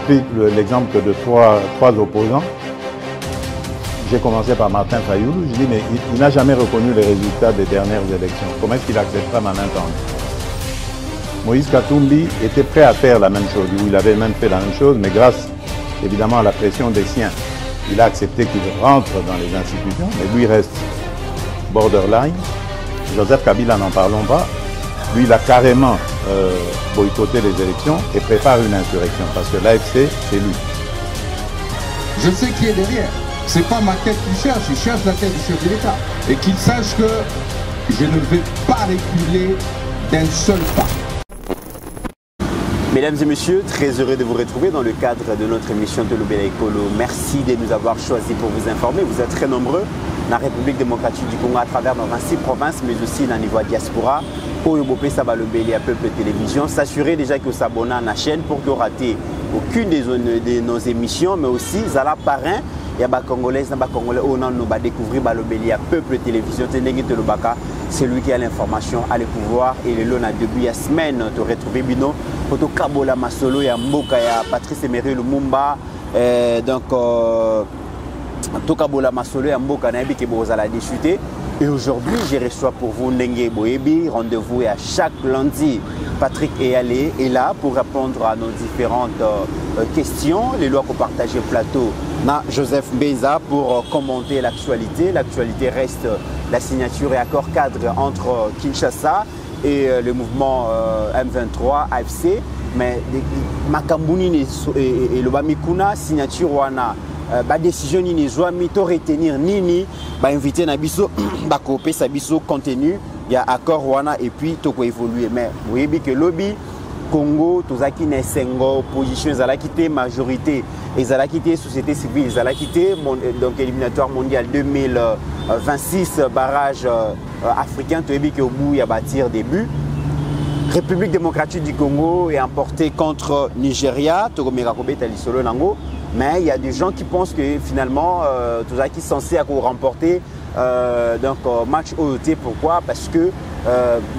pris l'exemple de trois opposants. J'ai commencé par Martin Fayoulou. Je dis, mais il n'a jamais reconnu les résultats des dernières élections. Comment est-ce qu'il acceptera ma main tendue? Moïse Katumbi était prêt à faire la même chose. Il avait même fait la même chose, mais grâce évidemment à la pression des siens, il a accepté qu'il rentre dans les institutions, mais lui reste borderline. Joseph Kabila, n'en parlons pas. Lui, il a carrément boycotté les élections et prépare une insurrection parce que l'AFC, c'est lui. Je sais qui est derrière. C'est pas ma tête qu'il cherche, il cherche la tête du chef de l'État. Et qu'il sache que je ne vais pas reculer d'un seul pas. Mesdames et messieurs, très heureux de vous retrouver dans le cadre de notre émission de Lobela Ekolo. Merci de nous avoir choisis pour vous informer. Vous êtes très nombreux dans la République démocratique du Congo à travers nos 26 provinces, mais aussi dans le niveau diaspora. Pour Yobopé Sabalobeli à Peuple Télévision, s'assurer déjà que vous s'abonnez à la chaîne pour que vous ratez aucune de nos émissions, mais aussi Zala Parrain. Il y a des Congolais, on va découvrir Balobeli à Peuple Télévision. C'est lui qui a l'information, a le pouvoir. Et le long depuis la semaine, tu retrouves Bino, Poto Kabola Masolo, il y a Mboka, il y a Patrice Emery Lumumba. Donc, Tokabola Masolo, il y a Mboka, il y a discuter. Et aujourd'hui, je reçois pour vous Nenge Boyebi. Rendez-vous à chaque lundi. Patrick Eyalé est là pour répondre à nos différentes questions. Les lois qu'on partage au plateau. Joseph Mbeza pour commenter l'actualité. L'actualité reste la signature et accord cadre entre Kinshasa et le mouvement M23 AFC. Mais Makambouni et Lobamikuna, signature wana. Décision ni zoami to retenir nini inviter na biso ba copier sa biso contenu il y a accord wana et puis to ko évoluer mais vous voyez que lobby Congo tozaki na sengo opposition ezala quitté majorité ezala quitté société civile ezala quitté donc éliminatoire mondial 2026 barrage africain to que au bout il y a bâtir des buts. République démocratique du Congo est emportée contre Nigeria to komeka kobeta lisolo nango. Mais il y a des gens qui pensent que finalement, tout ça qui est censé remporter match OET. Pourquoi? Parce que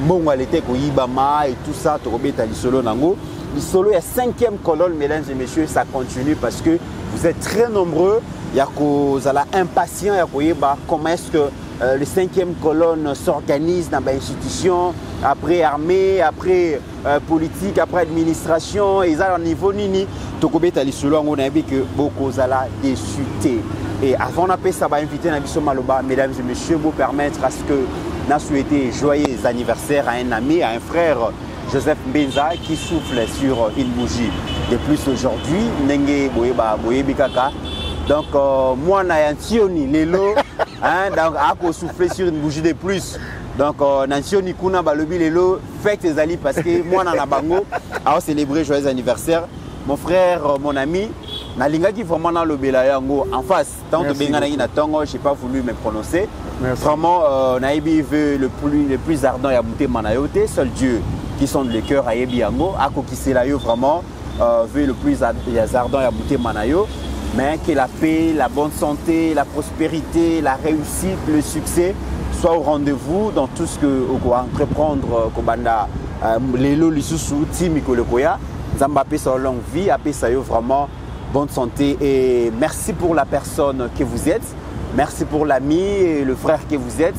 Mongwalete Koyibama et tout ça, Torobeta Lisolo Nango. Lisolo, il y a 5e colonne, mesdames et messieurs, ça continue parce que vous êtes très nombreux. Il y a impatient, il y a comment est-ce que les 5e colonne s'organisent dans l'institution, après armée, après politique, après administration, et ça, au niveau nini, Tokobeta Lisolo, on a vu que beaucoup zala déçuté. Et avant d'appeler ça, va inviter Nabiso Maloba, mesdames et messieurs, vous permettre à ce que nous souhaitons joyeux anniversaire à un ami, à un frère, Joseph Mbeza, qui souffle sur une bougie. De plus aujourd'hui, Nenge Boyebi Kaka. Donc, moi, je suis Lelo, donc, à souffler sur une bougie de plus. Donc, Nantioni Kuna Balobi Lelo, faites tes alliés parce que moi, dans la bango, à célébrer joyeux anniversaire. Mon frère, mon ami, Nalinga qui vraiment dans le Belayango en face. Tant que Benganagi Natongo, je n'ai pas voulu me prononcer. Merci. Vraiment, Naïbi veut le plus ardent et abouté Manayote, seul Dieu qui sonde le cœur à Yebiango. Ako Kiselayo vraiment veut le plus ardent et abouté Manayo. Mais que la paix, la bonne santé, la prospérité, la réussite, le succès soient au rendez-vous dans tout ce que vous entreprendre Kobanda, Lelo Lissousou, Timiko Lekoya, Zambapé sa longue vie, Apé Sayo vraiment bonne santé et merci pour la personne que vous êtes, merci pour l'ami et le frère que vous êtes.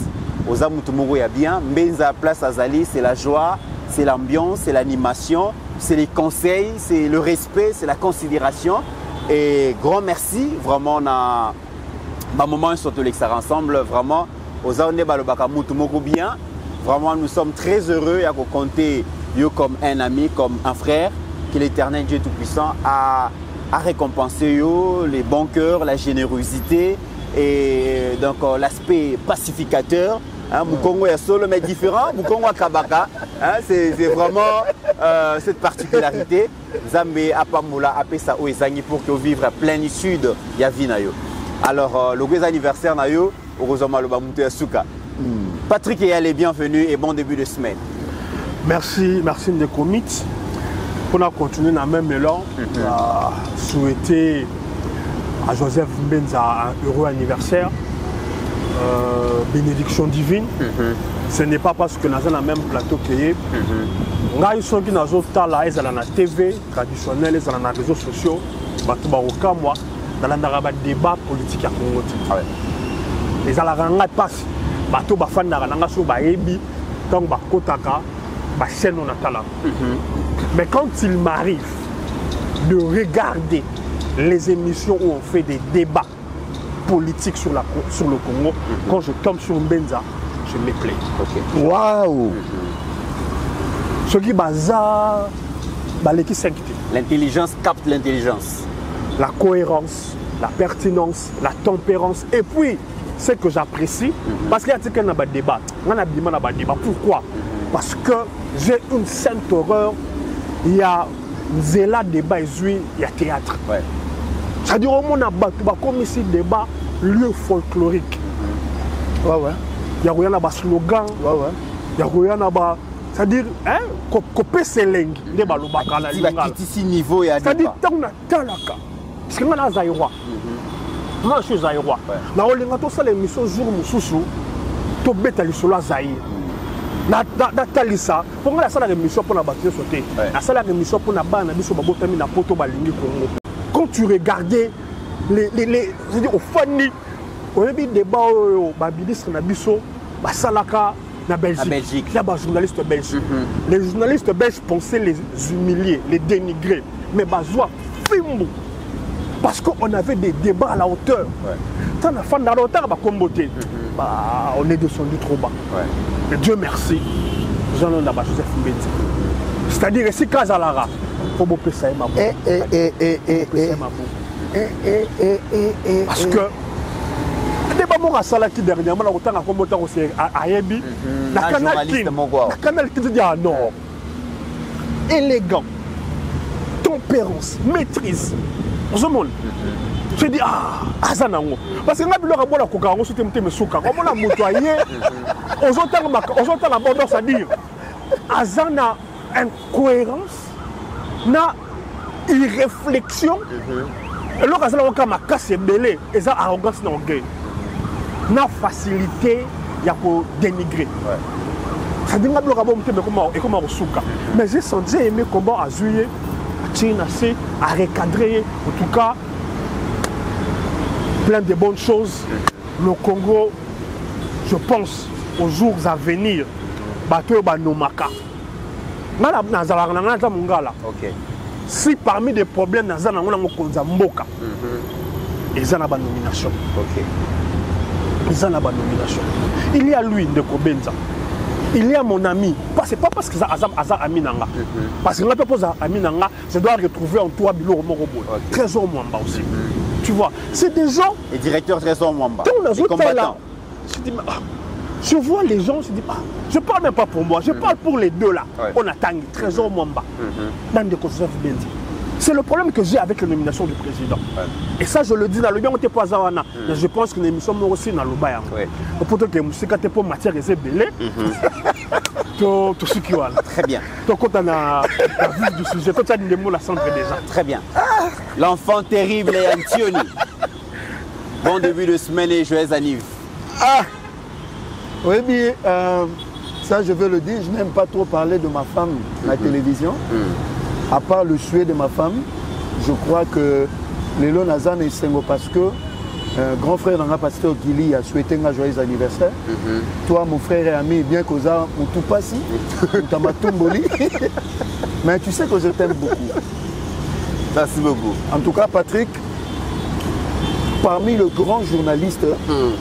Ozamutumoro ya bien, Mbenza Place Azali, c'est la joie, c'est l'ambiance, c'est l'animation, c'est les conseils, c'est le respect, c'est la considération. Et grand merci, vraiment, on a un moment surtout l'extérieur ensemble, vraiment, aux Aonde Balobaka Moutoumoko bien. Vraiment, nous sommes très heureux à compter comme un ami, comme un frère, que l'Éternel Dieu Tout-Puissant a récompensé les bons cœurs, la générosité et donc l'aspect pacificateur. Mukongo est solo mais différent, Mukongo Kabaka, c'est vraiment cette particularité. Zambé Apamula Apesa Oezangi pour que vivre à plénitude Yavinayo. Alors le gros anniversaire Nayo, heureusement le Bamouté Asuka. Patrick Eyalé, bienvenue et bon début de semaine. Merci Ndekomit. Pour continuer dans le même élan, souhaiter à Joseph Mbenza un heureux anniversaire. Bénédiction divine. Ce n'est pas parce que nous avons le même plateau que nous avons la TV traditionnelle et les réseaux sociaux. bato bakokamwa nalandaka badébat politique ya Congo te ezalaka ngai mpasi bato bafandaka nanga so bayebi ntango bakotaka bachaîne on atalaka. Mais quand il m'arrive de regarder les émissions où on fait des débats politiques sur le Congo, quand je tombe sur Mbenza, je me plais. Waouh! Ce qui bazar, baleki 5. L'intelligence capte l'intelligence. La cohérence, la pertinence, la tempérance. Et puis, ce que j'apprécie, parce qu'il y a un débat. Pourquoi? Parce que j'ai une sainte horreur. Il y a Zéla débat et il y a théâtre. C'est-à-dire au monde comme ici débat lieu folklorique. Il y a un slogan. Il y a c'est-à-dire couper ses langues. C'est-à-dire niveau et c'est-à-dire tant talaka. Parce que moi je suis Zaïrois. Moi je suis Zaïrois. Na olinga to sala émission jour mususu to beta lisolo Zaïre. Na talisa pour nga la sala émission pour na bâtir sauter. La sala émission pour na bana biso babotami na poto balingi Congo. Quand tu regardais les c'est-à-dire au fani au début débat au ministre na biso basalaka na Belgique. Il y a des journalistes belges. Les journalistes belges pensaient les humilier, les dénigrer. Mais Bazoua, fimbo. Parce qu'on avait des débats à la hauteur. Tant la fin de la hauteur, on est descendu trop bas. Mais Dieu merci, Jean-Claude Joseph Mbenza. C'est-à-dire, si Kazalara, il faut que ça parce que débat mon sala qui dernièrement la autant à combattre aussi à Yebi la canal qui dit ah non élégant tempérance maîtrise on se monde je dis ah azanango parce que nga biloko bola koka ngo soute mte mesuka comme on a motoyer aux autres la bordure ça dire azana incohérence na irréflexion et là quand ça ma casse belé et ça arrogance na orgueil na facilité il y a pour dénigrer. Ça dit comment mais j'ai aimé comment à jouer, à recadrer, en tout cas plein de bonnes choses. Le Congo, je pense aux jours à venir, bateau banomaka. Si parmi les problèmes dans la nomination. Il y a lui de Kobenza. Il y a mon ami. C'est pas parce que ça Azam Aminanga. Parce que là, Aminanga, je dois retrouver en toi Bilo Morobo. Trésor Mwamba aussi. Tu vois, c'est des gens. Et directeur Trésor Mwamba. Je vois les gens, je dis, je parle même pas pour moi, je parle pour les deux là. On attend Trésor Mwamba. Dans des Joseph Mbenza. C'est le problème que j'ai avec la nomination du président. Et ça, je le dis dans le bien, on était pas Zawana. Mais je pense que l'émission est aussi dans le bain. Pourtant, que musique est pour matière et c'est belé. Tout ce qui va. Très bien. Donc, quand on a vu du sujet, tout ça, des mots la centre déjà. Très bien. L'enfant terrible est Antioni. Bon début de semaine et joyeux anniv. Oui, mais ça, je veux le dire, je n'aime pas trop parler de ma femme à la télévision. À part le souhait de ma femme, je crois que Lélo Nazan est single parce que grand frère dans pasteur Gili a souhaité un joyeux anniversaire. Toi, mon frère et ami, bien que ça, on tout passe, mais tu sais que je t'aime beaucoup. Merci beaucoup. En tout cas, Patrick, parmi les grands journalistes,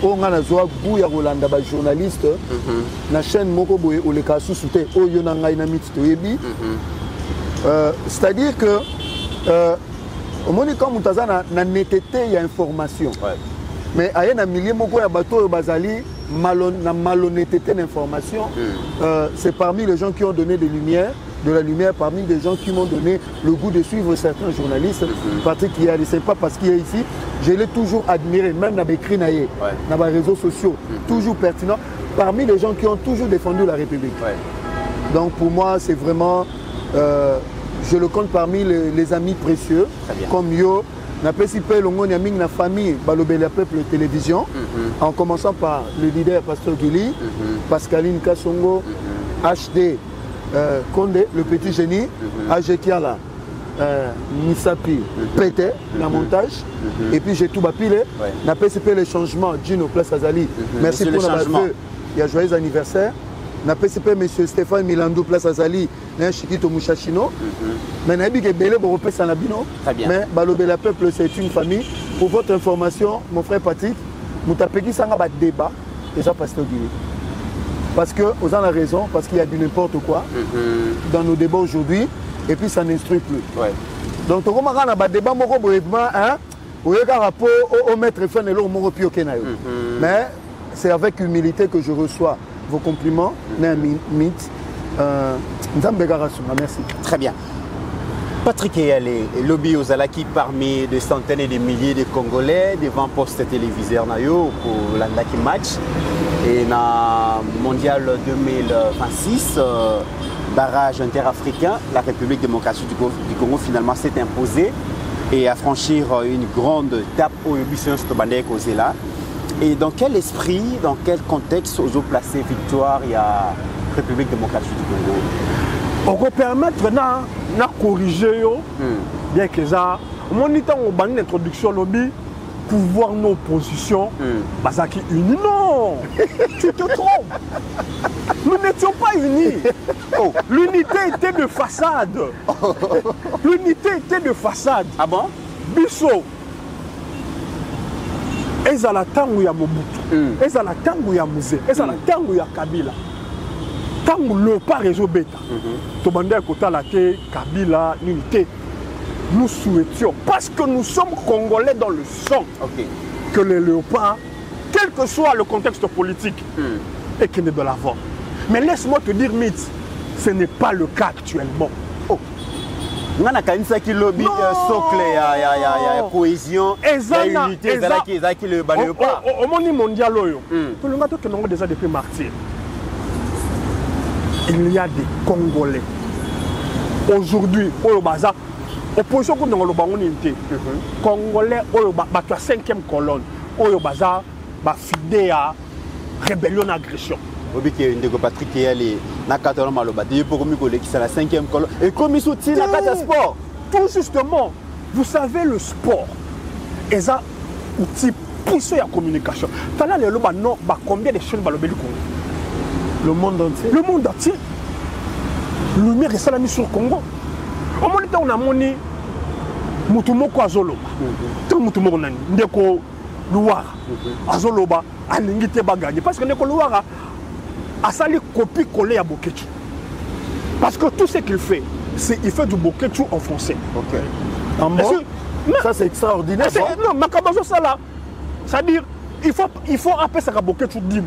on a besoin de Rolanda, journaliste, la chaîne Mokoboé ou les cas sous-soutés, au Yonanga Inamit Toyebi. C'est-à-dire que au moment où Moutaza n'a netteté, il y a information. Mais il y a un millier de bateaux bazali malhonnêteté d'information. C'est parmi les gens qui ont donné de la lumière, parmi les gens qui m'ont donné le goût de suivre certains journalistes. Patrick, c'est pas parce qu'il est ici, je l'ai toujours admiré, même dans les écrits, dans les réseaux sociaux, toujours pertinent. Parmi les gens qui ont toujours défendu la République. Donc pour moi, c'est vraiment... je le compte parmi les amis précieux, comme Yo, na famille, Balobela Peuple Télévision, en commençant par le leader Pasteur Gili, Pascaline Kassongo, HD Konde, le petit génie, AG Kiala. Misapi pété la montage et puis j'ai tout bapilé na PCP les changements Gino Place Azali merci pour le changement il y a joyeux anniversaire na PCP monsieur Stéphane Milando Place Azali na Chikito Mouchachino mais na big belé bo pesa na bino mais balobé la peuple c'est une famille pour votre information mon frère Patrick mutapeki sanga ba débat déjà pasteur Guillet parce que vous avez raison parce qu'il y a du n'importe quoi dans nos débats aujourd'hui et puis ça n'instruit plus. Ouais. Donc, tu as un débat, au maître fin et l'autre, mais c'est avec humilité que je reçois vos compliments. Merci. Très bien. Patrick Eyalé, lobby aux Alaki parmi des centaines et des milliers de Congolais devant poste téléviseur pour l'Andaki match. Et dans le mondial 2026, barrage interafricain, la République démocratique du Congo finalement s'est imposée et a franchi une grande étape au Ubisson Stobandek aux Zéla. Et dans quel esprit, dans quel contexte vous placez victoire il y a République démocratique du Congo? On peut permettre de corriger, bien que ça, on a une introduction lobby pour voir nos positions, Bazaki unis. Non, tu te trompes. Nous n'étions pas unis. Oh. L'unité était de façade. L'unité était de façade. Ah bon? Bisso. Ezala tangu ya Mobutu. Ezala tangu ya Mouze. Ezala tangu ya Kabila. Tangu le pas réseau bêta. Tobandé à côté la té Kabila l'unité. Nous souhaitions, parce que nous sommes Congolais dans le sang, que les léopards, quel que soit le contexte politique, et qu'ils ne de l'avant. Mais laisse-moi te dire, Mitz, ce n'est pas le cas actuellement. Oh. On a quand même qui lobby socle, il y a cohésion, il y a unité, il y a qui le léopard. Au monde mondial, tout le monde qui est déjà depuis martyr. Il y a des Congolais. Aujourd'hui, au Baza, opposition contre le unité. Congolais, la 5e colonne, au Baza, fidèle à rébellion, agression. Patrick Eyalé, na 4 maloba, pour que c'est la 5e colonne. Et comme il soutient la carte sport. Tout justement, vous savez, le sport, et ça, outil puissant de communication. Combien de chaînes le monde entier. Le monde entier. Lumière est salami sur le Congo. Au moment où on a moni, Moutoumoko Azoloba. Tout Moutoumoko Nani, Ndeko Louara, Azoloba, Alingite Bagani. Parce que Ndeko Louara a sali copie-coller à Boketu. Parce que tout ce qu'il fait, c'est qu'il fait du Boketu en français. Ok. En bon, ça c'est extraordinaire. Non, Makabazo ça là. C'est-à-dire, il faut appeler ça Boketu Dim.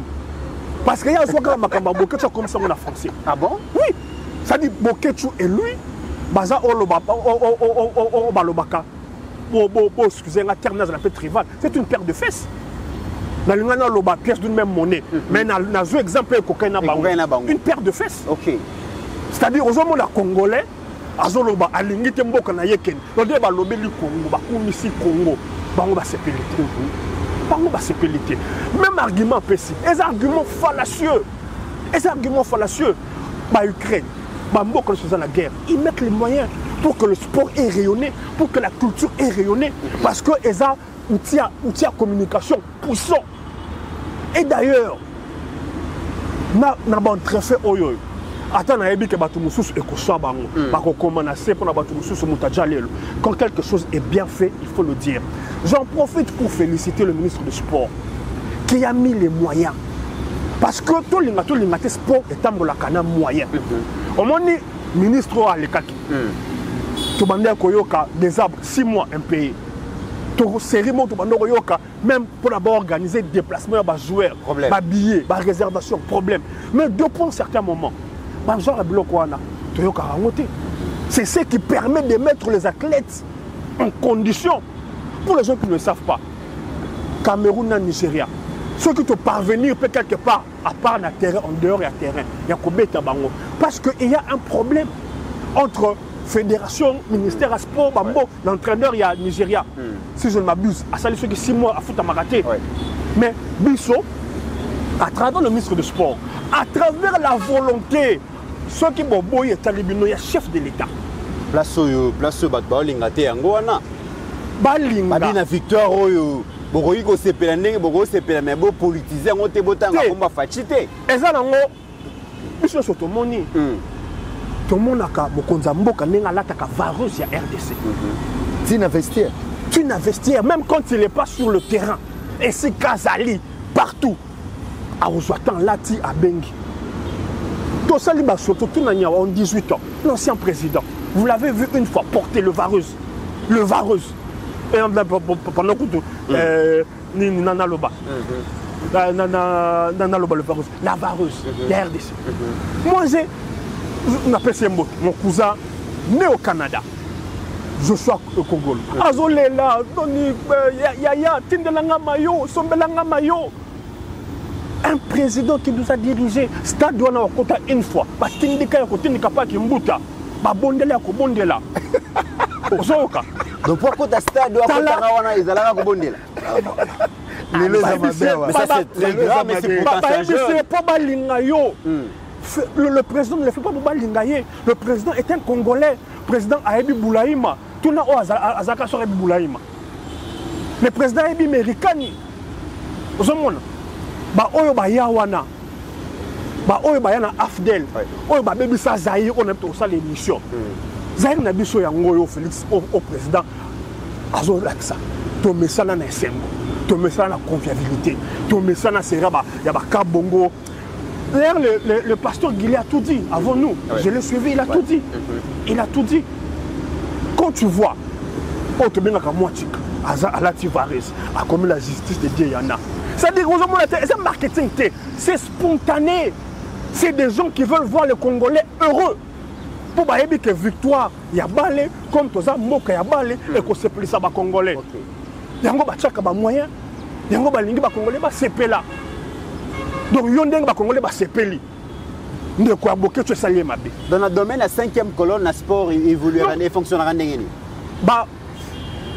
Parce qu'il y a un soir quand Makamba Boketu comme ça en français. Ah bon? Oui. C'est-à-dire Boketu et lui, Baza Olobaka, excusez la terme la paix tribale, c'est une paire de fesses. Dans le monde, on a pièce d'une même monnaie. Mais dans un exemple, une paire de fesses. Ok. C'est-à-dire, aux hommes congolais, Azoloba, Alingite Mboka na Yeken, on dit que l'obé du Congo, Bakoumisi Congo, Bango va s'épéliter. Bango va s'épéliter. Même argument précis. Les arguments fallacieux. Les arguments fallacieux. Ukraine. Quand ils sont dans la guerre, ils mettent les moyens pour que le sport ait rayonné, pour que la culture ait rayonné, parce que ils ont outil à communication puissant. Et d'ailleurs, nous avons très fait oyo. Attends, quand quelque chose est bien fait, il faut le dire. J'en profite pour féliciter le ministre du Sport qui a mis les moyens. Parce que tout le sport est un moyen. Au moment où le ministre a les kaki, tu as koyoka des arbres 6 mois un pays. Tu as même pour d'abord organiser des déplacements à joueurs, des billets, des réservations, problème. Mais depuis un certain moment, c'est ce qui permet de mettre les athlètes en condition. Pour les gens qui ne le savent pas, Cameroun et Nigeria, ceux qui te parvenir peut quelque part, à part le terrain, en dehors et à terrain, il y a combien de bango. Parce qu'il y a un problème entre fédération, ministère à sport, l'entraîneur, il y a Nigeria. Si je ne m'abuse, à salir ceux qui 6 mois à foutre à marathé. Mais Bisso, à travers le ministre du Sport, à travers la volonté, ceux qui sont il y a chef de l'État. place oyo bato baolinga te yango wana balinga babi na victoire oyo bokoki kosepela ndenge bokosepela me bopolitize yango te botanga komba faci te eza nango biso nyonso tomoni tomonaka mokonzi ya mboka ndenge alataka vareuse ya RDC tu n'investir même quand il n'est pas sur le terrain et si Kazali partout Arozouatan Lati à Bengi Tosali Basoto Tunanya en 18 ans l'ancien président vous l'avez vu une fois porter le vareuse et pendant que Nana Loba Nana Loba le vareuse la vareuse la RDC moi j'ai on appelle ça mon cousin né au Canada je suis au Congo. Azolela, Doni, Yaya, Tindelanga Mayo, Sombelanga Mayo. Un président qui nous a dirigé, Stade Douana Okota une fois. Parce que Tindika Yokotinika pas qui mbuta. Ba bondela ko bondela. Ozoka. Donc pourquoi ta Stade Douana Wana Izalanga ko bondela? Mais ça c'est très grave, mais c'est pour c'est pas balingayo. Le président ne le fait pas pour balingaye. Le président est un Congolais. Le président Aebi Boulaïma. Tout le monde a Aebi Boulaïma. Le président Aebi Merikani. Vous avez vu ba Yawana. Ba Oyo Bayana Afdel. Oyo ba Baby Sa Zahir. On a tout ça l'émission. Zahir n'a biso yango Félix au président. Azo laksa. To mesana na sembo. To mesana na convivialité. To mesana seraba. Yaba Kabongo. D'ailleurs, le pasteur Guillet a tout dit avant nous. Je l'ai suivi, il a tout dit. Il a tout dit. Quand tu vois, on te met dans la moitié, à la Tivares, à comme la justice de Dieu, il y en a. C'est-à-dire, c'est un marketing, c'est spontané. C'est des gens qui veulent voir les Congolais heureux. Pour que victoire, il y a balé, comme tout ça, moka, il y a balé, et qu'on se plie ça, les Congolais. Il y a un moyen, il y a un Congolais, c'est là. Donc, il y a un Congolais qui s'appelle. Dans le domaine, la 5e colonne, le sport évoluera et fonctionnera.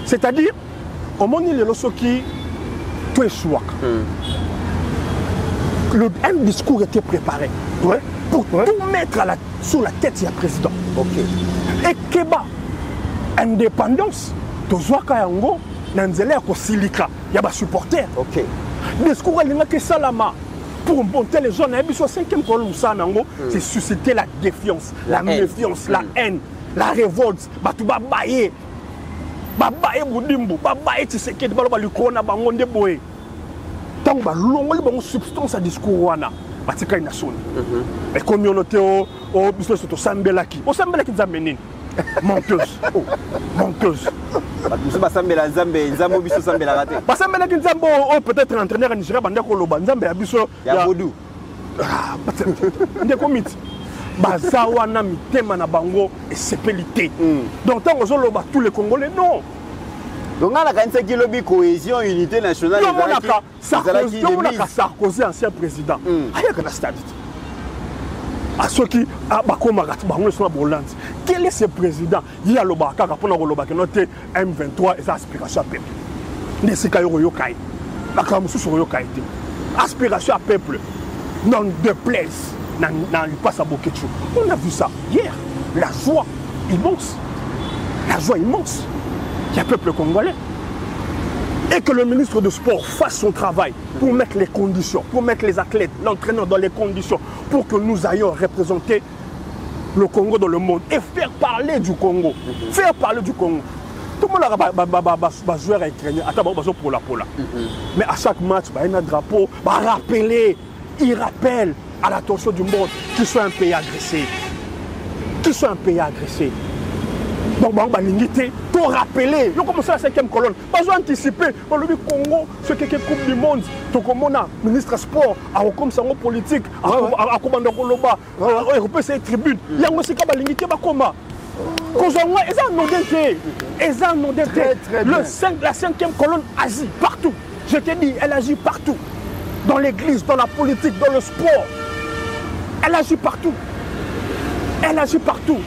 C'est-à-dire, au moment où les tout est chouak. Un discours était préparé pour tout mettre sur la tête du président. Et Keba, indépendance, tu vois Kayango, Nanzele Kosilika, il y a des supporters. Le discours est Salama. Pour monter les gens, sur 5e colonne, c'est susciter la défiance, la méfiance, la haine, la révolte. Tu vas bailler. Babaye Boudimbo, Babaye Tshisekedi, Babaye Lukona, Bangonde Boé. Tant que l'on a substance à discours, Batika Inason. Et communauté au business de Sambelaki. Au Sambelaki Zamenin. Menteuse. Menteuse. Basambela Zambe, Nzambo biso Sambela raté. Basambela Nzambo peut-être entraîneur Nigeria banda ko loba Nzambe ya biso ya Vodou. Ah, ndé komit. Bazawa na mitema na bango et sepelité. Donc tant que loba tous les Congolais non. Donc on a quand même qui cohésion unité nationale Sarkozy ancien président. Ayaka na stade. À ceux qui quel est ce président? Il y a le Baka pour le notre M23 et sa aspiration à peuple. Aspiration à peuple. Non de plaise. On a vu ça hier. La joie immense. La joie immense. Il y a un peuple congolais. Et que le ministre de Sport fasse son travail pour mettre les conditions, pour mettre les athlètes, l'entraîneur dans les conditions, pour que nous ayons représenter le Congo dans le monde et faire parler du Congo. Faire parler du Congo. Tout le monde a joué avec pour la pola. Mais à chaque match, il y a un drapeau, il rappelle à l'attention du monde qu'ils sont un pays agressé. Qu'ils sont un pays agressé. Donc, pour rappeler, nous commençons la 5e colonne. Pas anticiper. Pour le Congo, ce qui est Coupe du Monde, tout comme on a, ministre sport, à comme ça, politique, à commandant Koloba, à repérer ses tribunes. Il y a aussi qui a comment. La 5e colonne agit partout. Je t'ai dit, elle agit partout. Dans l'église, dans la politique, dans le sport. Elle agit partout. Elle agit partout.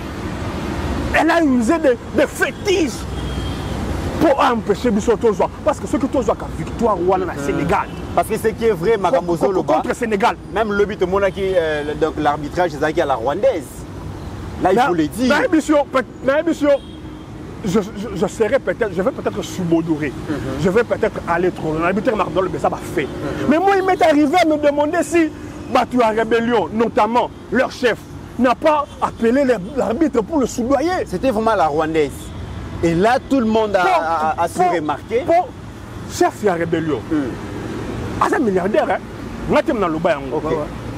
Elle a usé des fétiches pour empêcher Bissot-Tozoa. Parce que ce que Tozoa a victoire au Sénégal. Parce que ce qui est vrai, Makamozo Loba, contre le Sénégal. même le but de Monaki, l'arbitrage, c'est à la rwandaise. Là, il faut le dire. Dans l'émission, je serais peut-être, je vais peut-être subodoré. Je vais peut-être aller trop loin. L'arbitre m'a donné, mais ça va faire. Mais moi, il m'est arrivé à me demander si Batou à rébellion, notamment leur chef, n'a pas appelé l'arbitre pour le soudoyer. C'était vraiment la Rwandaise. Et là, tout le monde a su remarquer. Pour chef de la rébellion, c'est un milliardaire. Hein? Moi, je suis dans le bain.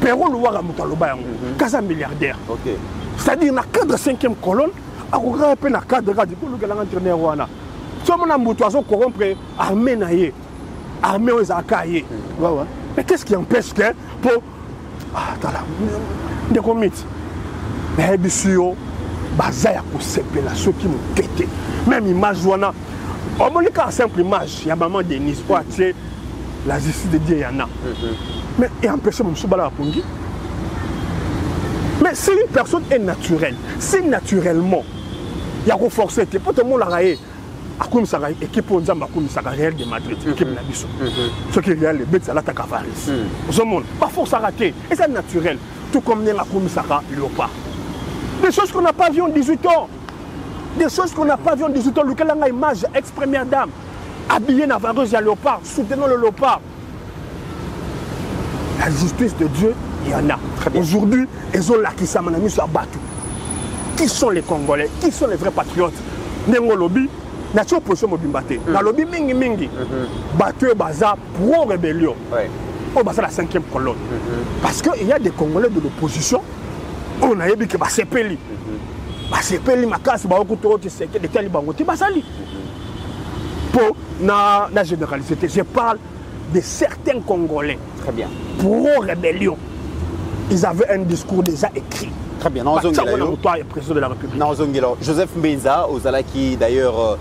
Perron, le Ouara, dans le bain. C'est un milliardaire. C'est-à-dire, dans le cadre de la 5e colonne, il y a un cadre de l'entraîneur. Si on a un bouton, corrompre l'armée, l'armée aux Akaye. Mais qu'est-ce qui empêche que pour. Ah, attends là. Des comités. Mais bien bazaya pour seper là, ceux qui m'ont pété. Même image, on a simple image, il y a maman Denise, la justice de Dieu, il y en a. Mais il empêche mon soubala à Pongi. Mais si une personne est naturelle, si naturellement, il y a renforcé, pour tout le monde l'a raillé, Akoum Sara, équipe on Zamba Akoum Sara, Real de Madrid, équipe Nabiso. Ce qui est réel, les bêtes, c'est la Takafaris. Ce monde, pas force à rater. Et c'est naturel. Tout comme Akoum Sara, Léopard. Des choses qu'on n'a pas vues en 18 ans. Des choses qu'on n'a pas vues en 18 ans. Lequel a une image, ex-première dame, habillée Navareuse à Léopard, soutenant le Léopard. La justice de Dieu, il y en a. Aujourd'hui, ils ont là qui s'en mis sur Batou. Qui sont les Congolais? Qui sont les vrais patriotes? Nengo lobby, nature opposition mobimbate. Dans lobby mingi mingi. Batou et Baza pro rébellion. Oh, Baza la 5e colonne. Parce qu'il y a des Congolais de l'opposition. On a dit que c'est Peli. C'est Peli, ma casse, c'est des talibans. Pour la généralité, je parle de certains Congolais. Très bien. Pour rébellion, ils avaient un discours déjà écrit. Très bien. Président de la République. Joseph Mbenza, Ozalaki, d'ailleurs,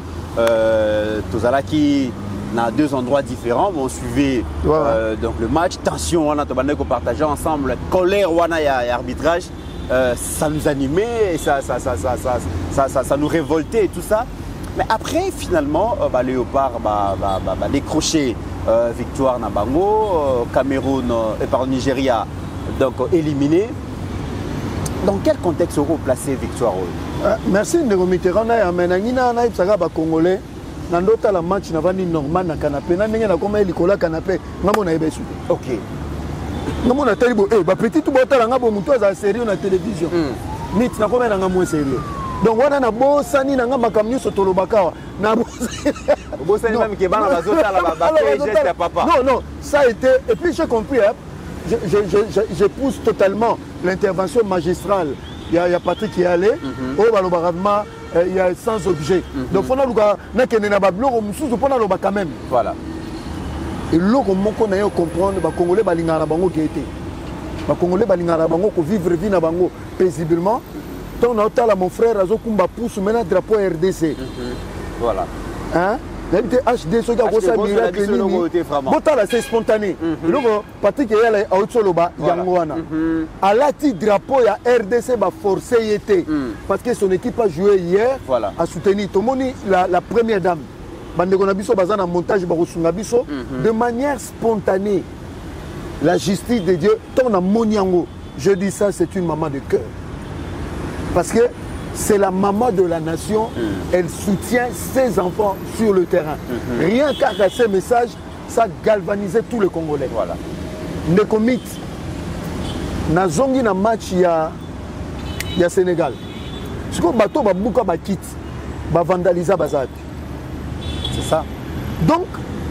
Ozalaki, dans 2 endroits différents, on suivait donc le match. Tension, on a partagé ensemble. Colère, on a arbitrage. Ça nous animait, ça nous révoltait et tout ça. Mais après, finalement, Léopard va décrocher victoire na Bango, Cameroun et par Nigeria, donc éliminé. Dans quel contexte auront placé victoire? Merci de me mettre en air. Mais Nangina na ipsaga ba Congolais. Nandota la match na vani normal na canapé. Na ninga na koma elikola canapé. Ngamo na ebesu. Ok. Ngamo na talibo petit tout botala ngabo muto za sérieux na télévision. Nit na koma na ngamo sérieux. Donc wana na bosani na ngama kamnyo sotolobaka na bosani même ke bana bazota la ba papa. Non, ça a été et puis j'ai compris hein. Je pousse totalement l'intervention magistrale. Il y a Patrick qui est allé, il y a sans objet. Donc, il faut quand même. Voilà. Et là, on comprendre que les Congolais sont Congolais qui vivent vie paisiblement. Tant mon frère Azokumba pousse maintenant le drapeau RDC. Voilà. Hein? HD, c'est spontané. Patrick est à la drapeau, il y a RDC va forcer parce que son équipe a joué hier à soutenir la première dame. Montage de manière spontanée. La justice de Dieu, je dis ça, c'est une maman de cœur. Parce que c'est la maman de la nation, elle soutient ses enfants sur le terrain. Rien qu'à ces messages, ça galvanisait tous les Congolais. Voilà. Nekomit, na zongi na match ya Sénégal. Ce que bateau ba buka ba kit, ba vandalisa bazat. C'est ça. Donc,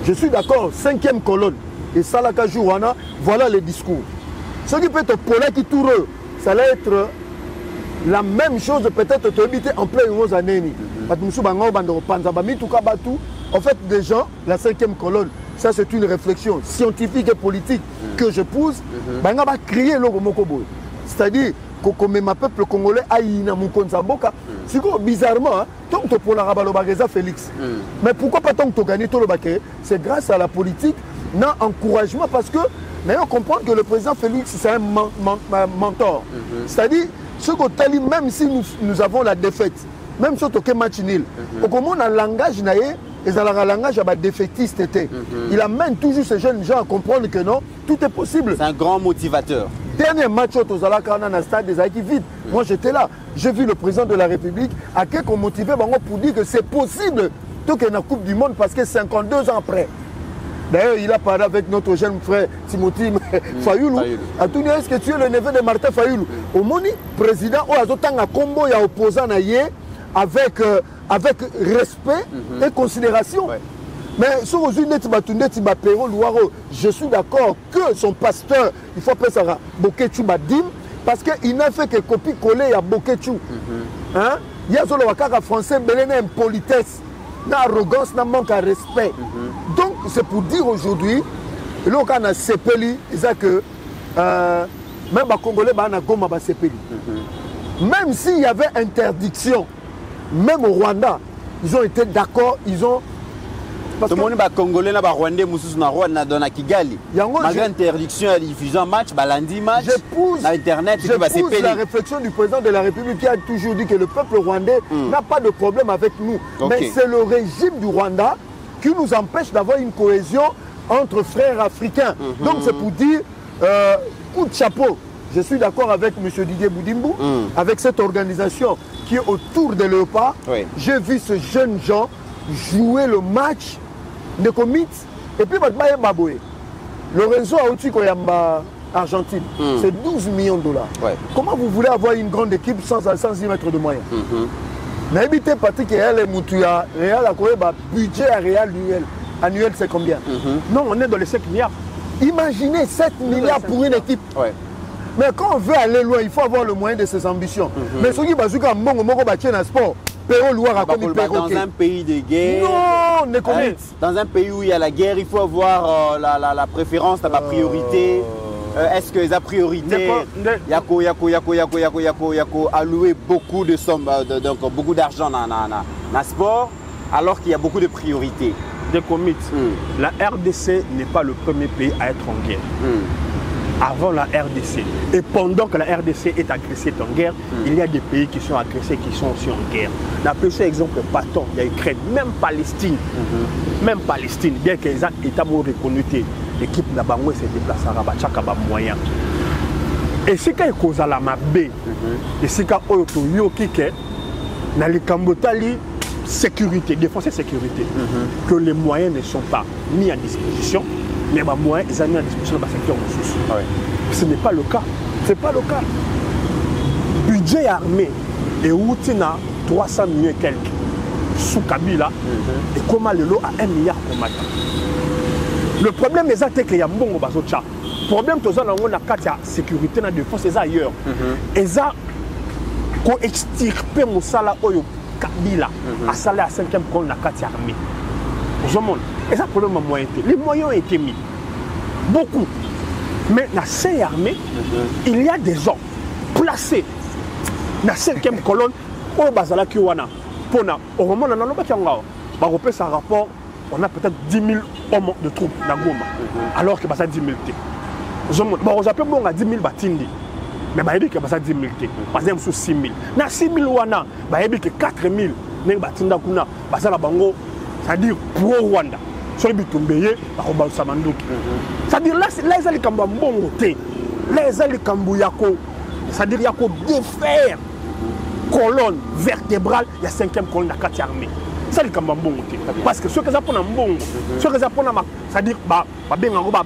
je suis d'accord, 5e colonne et Salaka Jouana, voilà le discours. Ce qui peut être pour là qui tourne, ça va être la même chose peut-être te habiter en plein années. En fait, des gens, la 5e colonne, ça c'est une réflexion scientifique et politique que je pousse. C'est-à-dire que même peuple congolais bizarrement, tant que pour la Félix. Mais pourquoi pas tant que tu gagnes tout le baquet? C'est grâce à la politique, non encouragement, parce que d'ailleurs comprendre que le président Félix c'est un mentor. C'est-à-dire ce que même si nous avons la défaite, même si on a match nul, comment on a un langage et un langage défaitiste. Il amène toujours ces jeunes gens à comprendre que non, tout est possible. C'est un grand motivateur. dernier match au Tozala Karna stade des Aïki vide. Moi j'étais là. J'ai vu le président de la République à qui qu'on motivait pour dire que c'est possible tout qu'il y ait une Coupe du Monde parce que 52 ans après. D'ailleurs, il a parlé avec notre jeune frère Timothy Fayoulou. A tout dit, est-ce que tu es le neveu de Martin Fayoulou? Au Moni, président, a combo ya opposant avec respect et considération. Ouais. Mais sur aujourd'hui, je suis d'accord que son pasteur, il faut appeler ça Bokechu Badim, parce qu'il n'a fait que copier-coller à Bokechu. Hein? Il y a un français, mais il y a une politesse. L'arrogance n'a manque à respect. Donc, c'est pour dire aujourd'hui, là, on a CPLI, c'est que même les Congolais, même s'il y avait interdiction, même au Rwanda, ils ont été d'accord, ils ont. Parce que les Congolais, les Rwandais, dans Kigali, malgré l'interdiction de diffusion match, lundi match, Internet, j'épouse la réflexion du président de la République qui a toujours dit que le peuple rwandais n'a pas de problème avec nous. Okay. Mais c'est le régime du Rwanda qui nous empêche d'avoir une cohésion entre frères africains. Donc c'est pour dire, coup de chapeau, je suis d'accord avec M. Didier Boudimbo, avec cette organisation qui est autour de Léopard. Oui. J'ai vu ce jeune gens jouer le match de commit et puis Lorenzo Aouti-Koyamba Argentine, c'est 12 millions de dollars. Ouais. Comment vous voulez avoir une grande équipe sans y mettre de moyens? Mais évitez Patrick et elle, Moutuya, Réal, budget à Réal annuel, c'est combien? Non, on est dans les 5 milliards. Imaginez 7 milliards pour une équipe. Ouais. Mais quand on veut aller loin, il faut avoir le moyen de ses ambitions. Mais ceux qui bazooka mbongo moko batien na sport, dans un pays de guerre. Non, ne connaît. Dans un pays où il y a la guerre, il faut avoir la préférence, la priorité. Est-ce que la priorité, yako allouer beaucoup de sommes, donc beaucoup d'argent dans le sport, alors qu'il y a beaucoup de priorités. Des commits. La RDC n'est pas le premier pays à être en guerre. Avant la RDC. Et pendant que la RDC est agressée en guerre, il y a des pays qui sont agressés, qui sont aussi en guerre. On a pris ce exemple patent, il y a Ukraine, même Palestine. Même Palestine, bien que les États reconnus, l'équipe de Bangoué se déplace à Rabat, chaque moyen. Et c'est quand il cause la mabé, et c'est quand il y a dans les Cambotali, sécurité, défense et sécurité, que les moyens ne sont pas mis à disposition. Mais les moyens ils ont mis à disposition dans le secteur ressources. Ce n'est pas le cas. Ce n'est pas le cas. Budget armé et Outina 300 millions et quelques sous Kabila et comment le lot à 1 milliard pour matin. Le problème est qu'il y a un bon bazocha. Le problème c'est que la sécurité et la défense c'est ailleurs. Et ça, qu'on extirpe mon salaire au Kabila à salaire à 5e colonne la carte armée. Et ça, le problème est moyen. Les moyens ont été mis. Beaucoup. Mais dans ces armées, il y a des gens placés dans la 5e colonne au Bazala Kiwana. Au moment où on a un rapport, on a peut-être 10 000 hommes de troupes dans Goma. Alors que c'est 10 000. On a 10 000 batindi. Mais il y a 10 000. Par exemple, sur 6 000. Dans 6 000, il y a 4 000. C'est-à-dire pour Rwanda. Sur les Bitumbeye, c'est-à-dire là, ils ont les Kambambongo. Là, ils ont les Kambouyako. C'est-à-dire qu'il y a défaire colonne vertébrale, il y a 5e colonne de la 4e armée. C'est les Kambambongo. Parce que ceux qui ont un bongo, ceux qui ont c'est-à-dire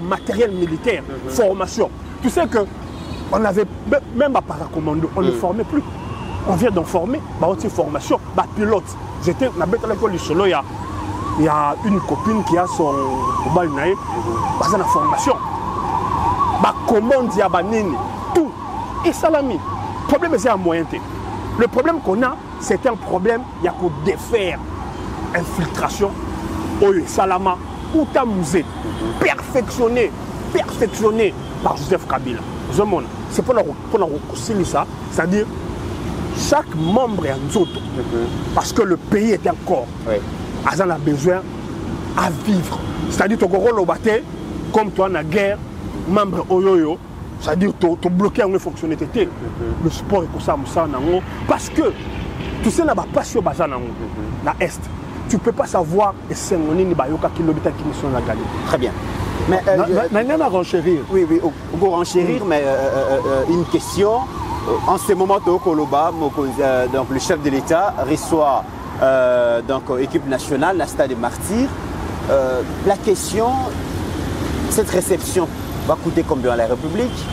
matériel militaire, formation. Tu sais qu'on avait même à paracommando, on ne formait plus. On vient d'en former, une formation, pilote. J'étais à l'école du Solo, il y a une copine qui a son balnaï, dans la formation. Commande, il y a tout. Et salami. Le problème, c'est un moyen. Le problème qu'on a, c'est un problème, il y a qu'au défaire, infiltration, salama, ou tamouzé, perfectionné par Joseph Kabila. C'est pour nous ça, c'est-à-dire chaque membre est un autre, parce que le pays est un corps. On a besoin à vivre. C'est-à-dire que tu comme toi, dans la guerre, membre Oyoyo, c'est-à-dire que tu bloqué une fonctionnalité. Le sport est pour ça, parce que tu sais, pas sur la Est. Tu ne peux pas savoir et c'est un qui sont la Très bien. Mais n'a renchérir. Oui, pour renchérir, mais une question. En ce moment, Koloba, donc le chef de l'État reçoit donc équipe nationale, la Stade des Martyrs. La question, cette réception va coûter combien à la République?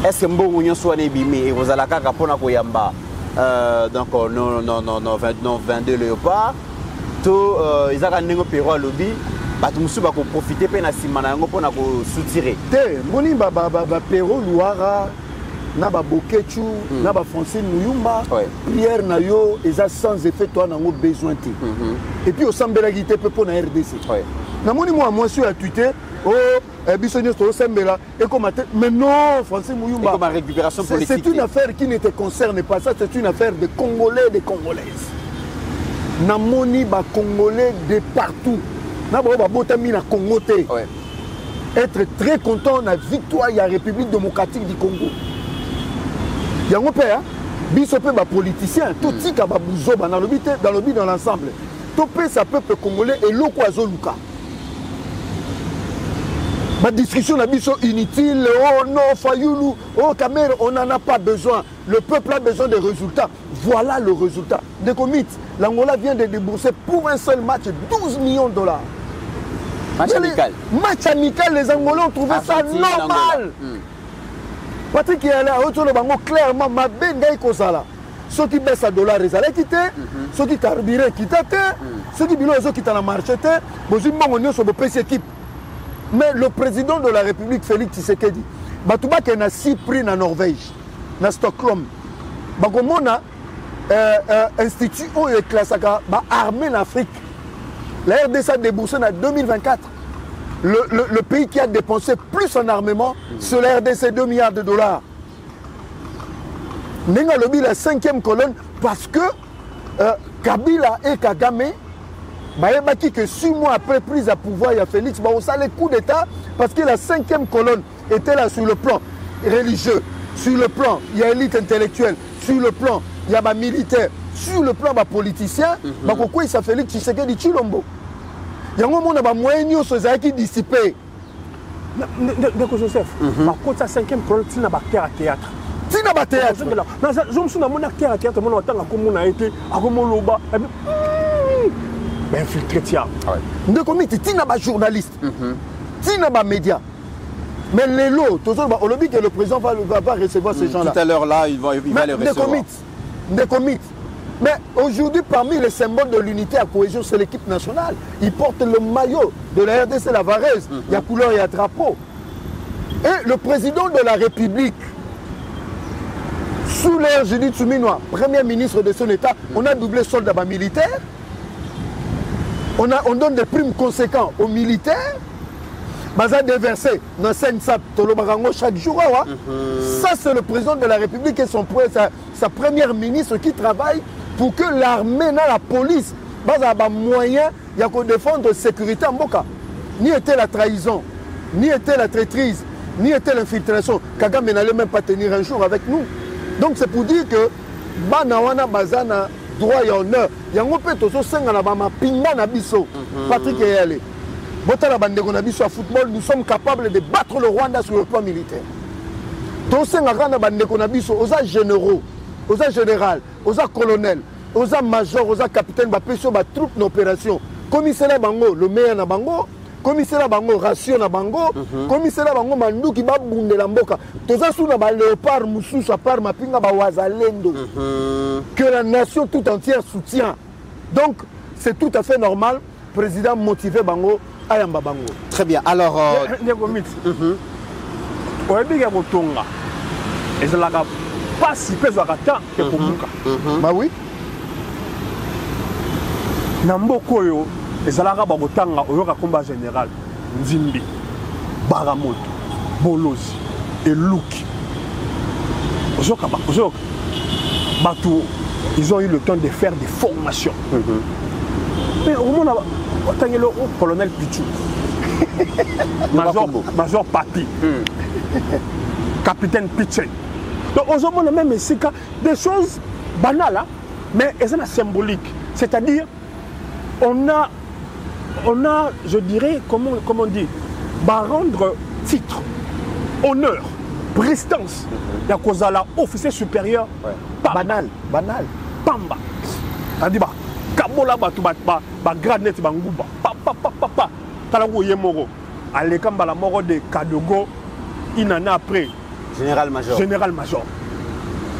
Est-ce que Mbongo soit nébimé et vous allez capona koyamba donc non 22 léopards tout ils ont gagné au Pérou à lobby bato musu ba ko profiter pe na simana ngo pona ko soutirer te moni ba Pérou Louara na ba Bokechu na ba Francine Muyumba prière na yo eza sans effet toi nango besoin te et puis au sambela gité pe pona RDC na moni moi sur à Twitter oh mais non, Francine Muyumba, comme récupération politique. C'est une affaire qui ne te concerne pas. Ça, c'est une affaire de Congolais et de Congolaises. Namoni ba Congolais de partout. Être très content de la victoire de la République démocratique du Congo. Il y a un père, bisope ba politicien, tout tika ba bouzo ba dans le dans l'ensemble. Tout ça peuple congolais et l'okwazo luka. Ma discussion n'a pas inutile, oh non, Fayoulou, oh Kamer, on n'en a pas besoin. Le peuple a besoin de résultats. Voilà le résultat. Des comités, l'Angola vient de débourser pour un seul match 12 millions de dollars. Match amical. Match amical, les Angolais ont trouvé ça normal. Patrick est allé à retour de Bango clairement, ma benga est là. Ceux qui baissent à dollars, ils allaient quitter. Ceux qui carburent, quittent. Ceux qui bilosent, quittent la marche. Bon, je m'en sur le PC équipe. Mais le président de la République, Félix Tshisekedi, Batouba qui a 6 prix en Norvège, dans Stockholm. Bakomona institut où il classe armée en Afrique. La RDC a déboursé en 2024. Le pays qui a dépensé plus en armement, c'est la RDC 2 milliards de dollars. Nenga Lobi la 5e colonne parce que Kabila et Kagame Bayebaki que 6 mois après prise à pouvoir, il y a Félix, on a les coups d'État parce que la 5e colonne était là sur le plan religieux, sur le plan, il y a élite intellectuelle, sur le plan, il y a militaire, sur le plan politicien, pourquoi il s'appelle Félix Tshisekedi Chilombo. Il y a un moment où moyen qui dissipé. D'accord Joseph, par contre, la 5e colonne, c'est un terre à théâtre. C'est un théâtre. Je me suis dit que mon terre à théâtre, on a été, à Loba. Infiltré tiens. De combien tu es journaliste, tu es média. Mais les lots, toujours, on dit que le président va recevoir ces gens-là. Tout à l'heure là, il va les recevoir. Des comités. Mais aujourd'hui, parmi les symboles de l'unité et la cohésion, c'est l'équipe nationale. Ils portent le maillot de la RDC, la Varese. Il y a couleur, il y a drapeau. Et le président de la République, sous l'ère Judith Souminois, premier ministre de son État, on a doublé soldat militaire. On donne des primes conséquentes aux militaires. Baza déversé dans Sensap, Tolobarango chaque jour. Ça, c'est le président de la République et sa première ministre qui travaille pour que l'armée, la police, baza a moyen de défendre la sécurité en Boka. Ni était la trahison, ni était la traîtrise, ni était l'infiltration. Kagame n'allait même pas tenir un jour avec nous. Donc c'est pour dire que Banawana Bazana droit et honneur. Il y a un peu de choses Patrick est allé. Football, nous sommes capables de battre le Rwanda sur le plan militaire. Tous ces aux généraux, aux généraux, aux colonels, aux majors, aux capitaines, aux troupes d'opération. Commissaire Bango, le meilleur na Bango, commissaire Bango, ration na Bango, commissaire Bango, Mandou qui va bunde la mboka. Tous ces léopard, Moussous, à part Mapinga, Wazalendo. Que la nation tout entière soutient. Donc, c'est tout à fait normal. Président motivé Bango. Très bien. Alors, pas si bah oui. Nambokoyo, ezalaka bakotanga oyoka combat général Nzimbi, Baramoto, Bolozi et Luki. Batou, ils ont eu le temps de faire des formations. Mais au moment où on a le colonel Pichou, Major Papi, capitaine Piché. Donc aujourd'hui, on a même ici des choses banales, mais elles sont symboliques. C'est-à-dire, on a, je dirais, comment on dit, va rendre titre, honneur, prestance. Il y a cause à la officier supérieur. Banal. Pamba. C'est-à-dire, Kabola ba granette banguba. Papa. Talago yemoro. Allez comme la mort de Kadogo, il en a après. Général-major.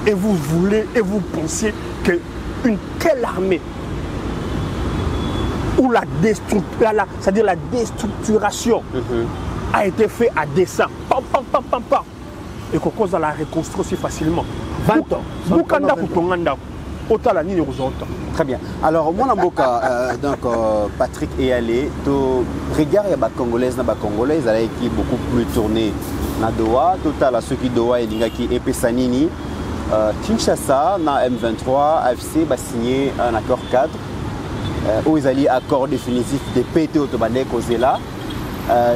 Et vous voulez et vous pensez qu'une telle armée où c'est-à-dire la déstructuration a été faite à dessein, et qu'on cause à la reconstruire aussi facilement. 20 ans. Très bien. Alors, moi, donc, Patrick Eyalé, regard à la Congolaise, elle a été beaucoup plus tournée na Doha, total à ceux qui Doha et Lingaki et Pessanini. Kinshasa, na M23, AFC va signer un accord cadre où ils allaient accord définitif de PT Otobane Kozela.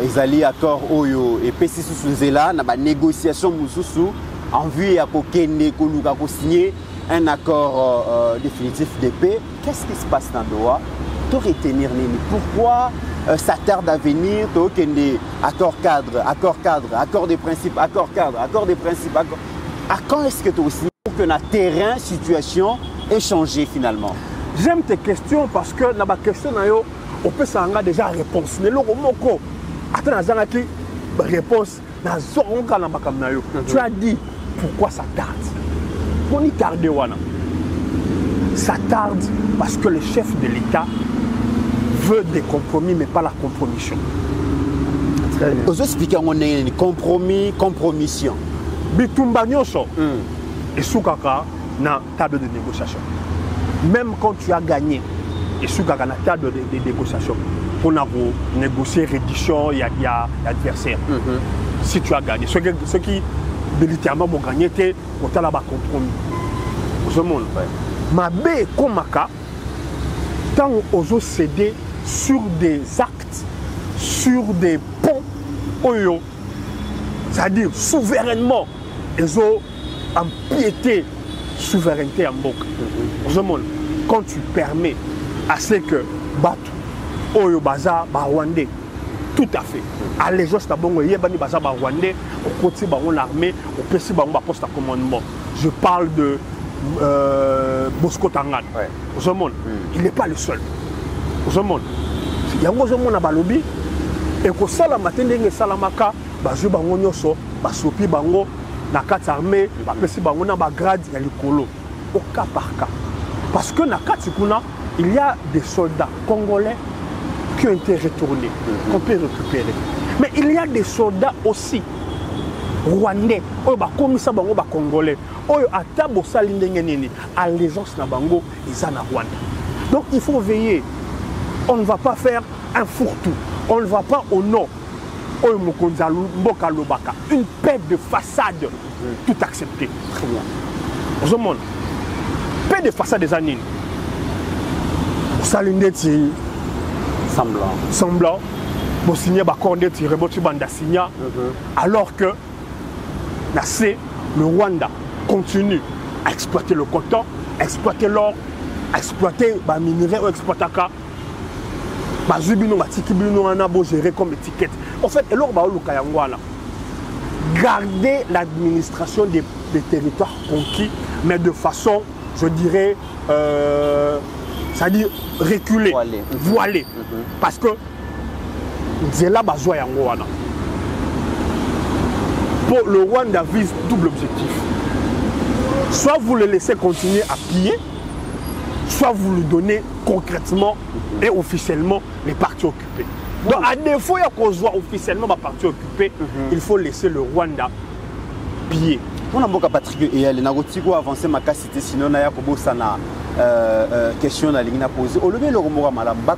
Ils allaient accord Oyo et PC Souzela, na ba négociation Moussousou en vue à Kokende Koluka signer un accord définitif de paix. Qu'est-ce qui se passe dans Doha? Pour retenir pourquoi ça tarde à venir? Accord cadre, accord des principes, accord cadre, accord des principes. À quand est-ce que tu aussi pour que notre terrain, situation ait changé finalement? J'aime tes questions parce que dans ma question, on peut s'en déjà réponse. Réponse. Tu as dit pourquoi ça tarde. On y tarde. Ça tarde parce que le chef de l'État veut des compromis, mais pas la compromission. Vous expliquez on est compromission. Bitumba nyonso et soukaka na table de négociation. Même quand tu as gagné et soukaka na table de négociation pour négocier réduction, il y a adversaire. Si tu as gagné, ceux qui militairement vont gagner, tu as là compromis. Ce monde. Ma bé komaka tant aux cédé sur des actes, sur des ponts, oyo, c'est-à-dire souverainement. Ils ont empiété souveraineté en boucle. Quand tu permets à ce que Batu, Oyo Baza, Rwandais, tout à fait. Allégeance d'abord, Yébani Baza, Rwandais, au côté de l'armée, au PC, au poste à commandement. Je parle de Bosco Tangan. Il n'est pas le seul. Il y a un monde à Balobi, et que ça, la matin, il y a Salamaka, Bazu Bango Nyoso, Basopi Bango. Na quatre armées, na grade ya likolo au cas par cas. Parce que na Katsikuna, il y a des soldats congolais qui ont été retournés, qu'on peut récupérer. Mais il y a des soldats aussi rwandais, comme ça bango ba congolais, atabo salindengeni, allégeance na bango, ils en Rwanda. Donc il faut veiller. On ne va pas faire un fourre-tout. On ne va pas au nord. Une paix de façade, tout accepté. Très bien. Au monde, paix de façade des années. Salindeti semblant. Vous signez Bakondeti, Reboti Banda signa. Alors que le Rwanda continue à exploiter le coton, exploiter l'or, exploiter les minerais, exploiter gérer comme étiquette. En fait, garder l'administration des territoires conquis, mais de façon, je dirais, c'est-à-dire reculée, voilée. Parce que pour le Rwanda vise double objectif. Soit vous le laissez continuer à piller, soit vous lui donnez concrètement et officiellement les parties occupées. Donc à défaut qu'on soit officiellement les parties occupées, il faut laisser le Rwanda piller. On a beaucoup Patrick et elle n'a pas avancé ma cité sinon il y a une question à poser. Au lieu de le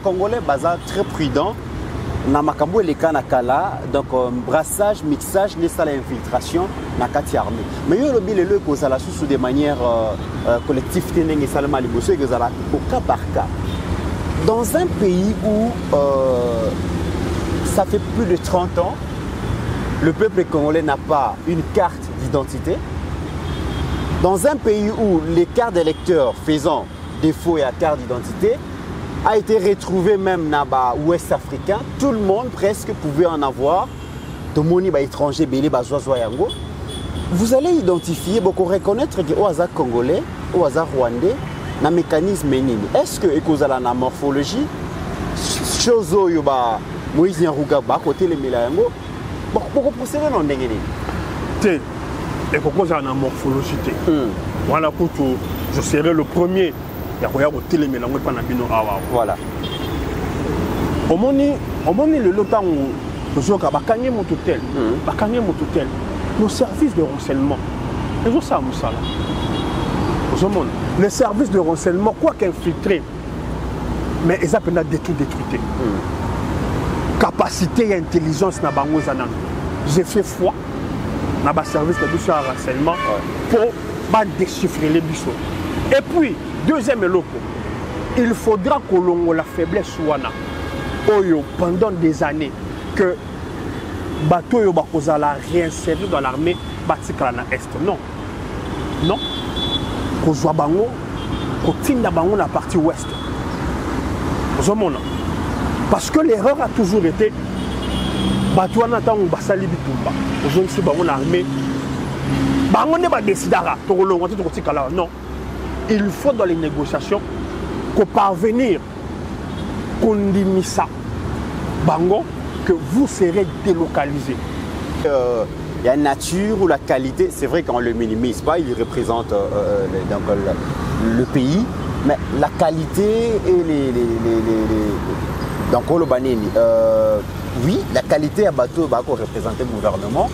Congolais baza très prudent. Na makambo les kanakala donc brassage mixage n'est ça l'infiltration na kati armée mais yo lobi le cause à la sous de manière collective tenenge salama liboso que ça au cas par cas dans un pays où ça fait plus de 30 ans le peuple congolais n'a pas une carte d'identité, dans un pays où les cartes d'électeurs faisant défaut à carte d'identité, a été retrouvé même dans l'Ouest africain. Tout le monde presque pouvait en avoir. Tomoni ba étranger belé ba zoazoa yango. Vous allez identifier, beaucoup reconnaître que au hasard congolais, au hasard rwandais, na mécanisme nini. Est-ce que ekozala na morphologie chose oyo ba Moïse Nyaruga ba côté les milango beaucoup procéder non ndenge nini. Té et ekozala na morphologie té. Voilà pour tout, je serai le premier ya koya ko télémélango pa na bino awa. Voilà. Omoni le lotango tozoka bakangi moto tel, bakangi moto tel. Nos services de renseignement, les autres ça musala. Les services de renseignement, quoi qu'infiltrés, mais ils appellent des tout détruits. Capacité et intelligence na bango zanan. J'ai fait foi dans le service de renseignement pour déchiffrer les bisous. Et puis, deuxième loco, il faudra que l'on ait la faiblesse ouana. Pendant des années que bateau yo bakozala réinsérer dans l'armée batikala na est. Non. Non. Kozwa bango kotinda bango na partie ouest. Ozomona. Parce que l'erreur a toujours été bateau na tango basali bitumba. Ozonsi bango na armée. Bango ne ba décidera to kolonga to kotikala. Non. Il faut dans les négociations qu'on parvenir kondimisa bango que vous serez délocalisé. Il y a nature ou la qualité, c'est vrai qu'on ne le minimise pas, il représente le pays, mais la qualité et donc oui, la qualité à bateau représente le gouvernement.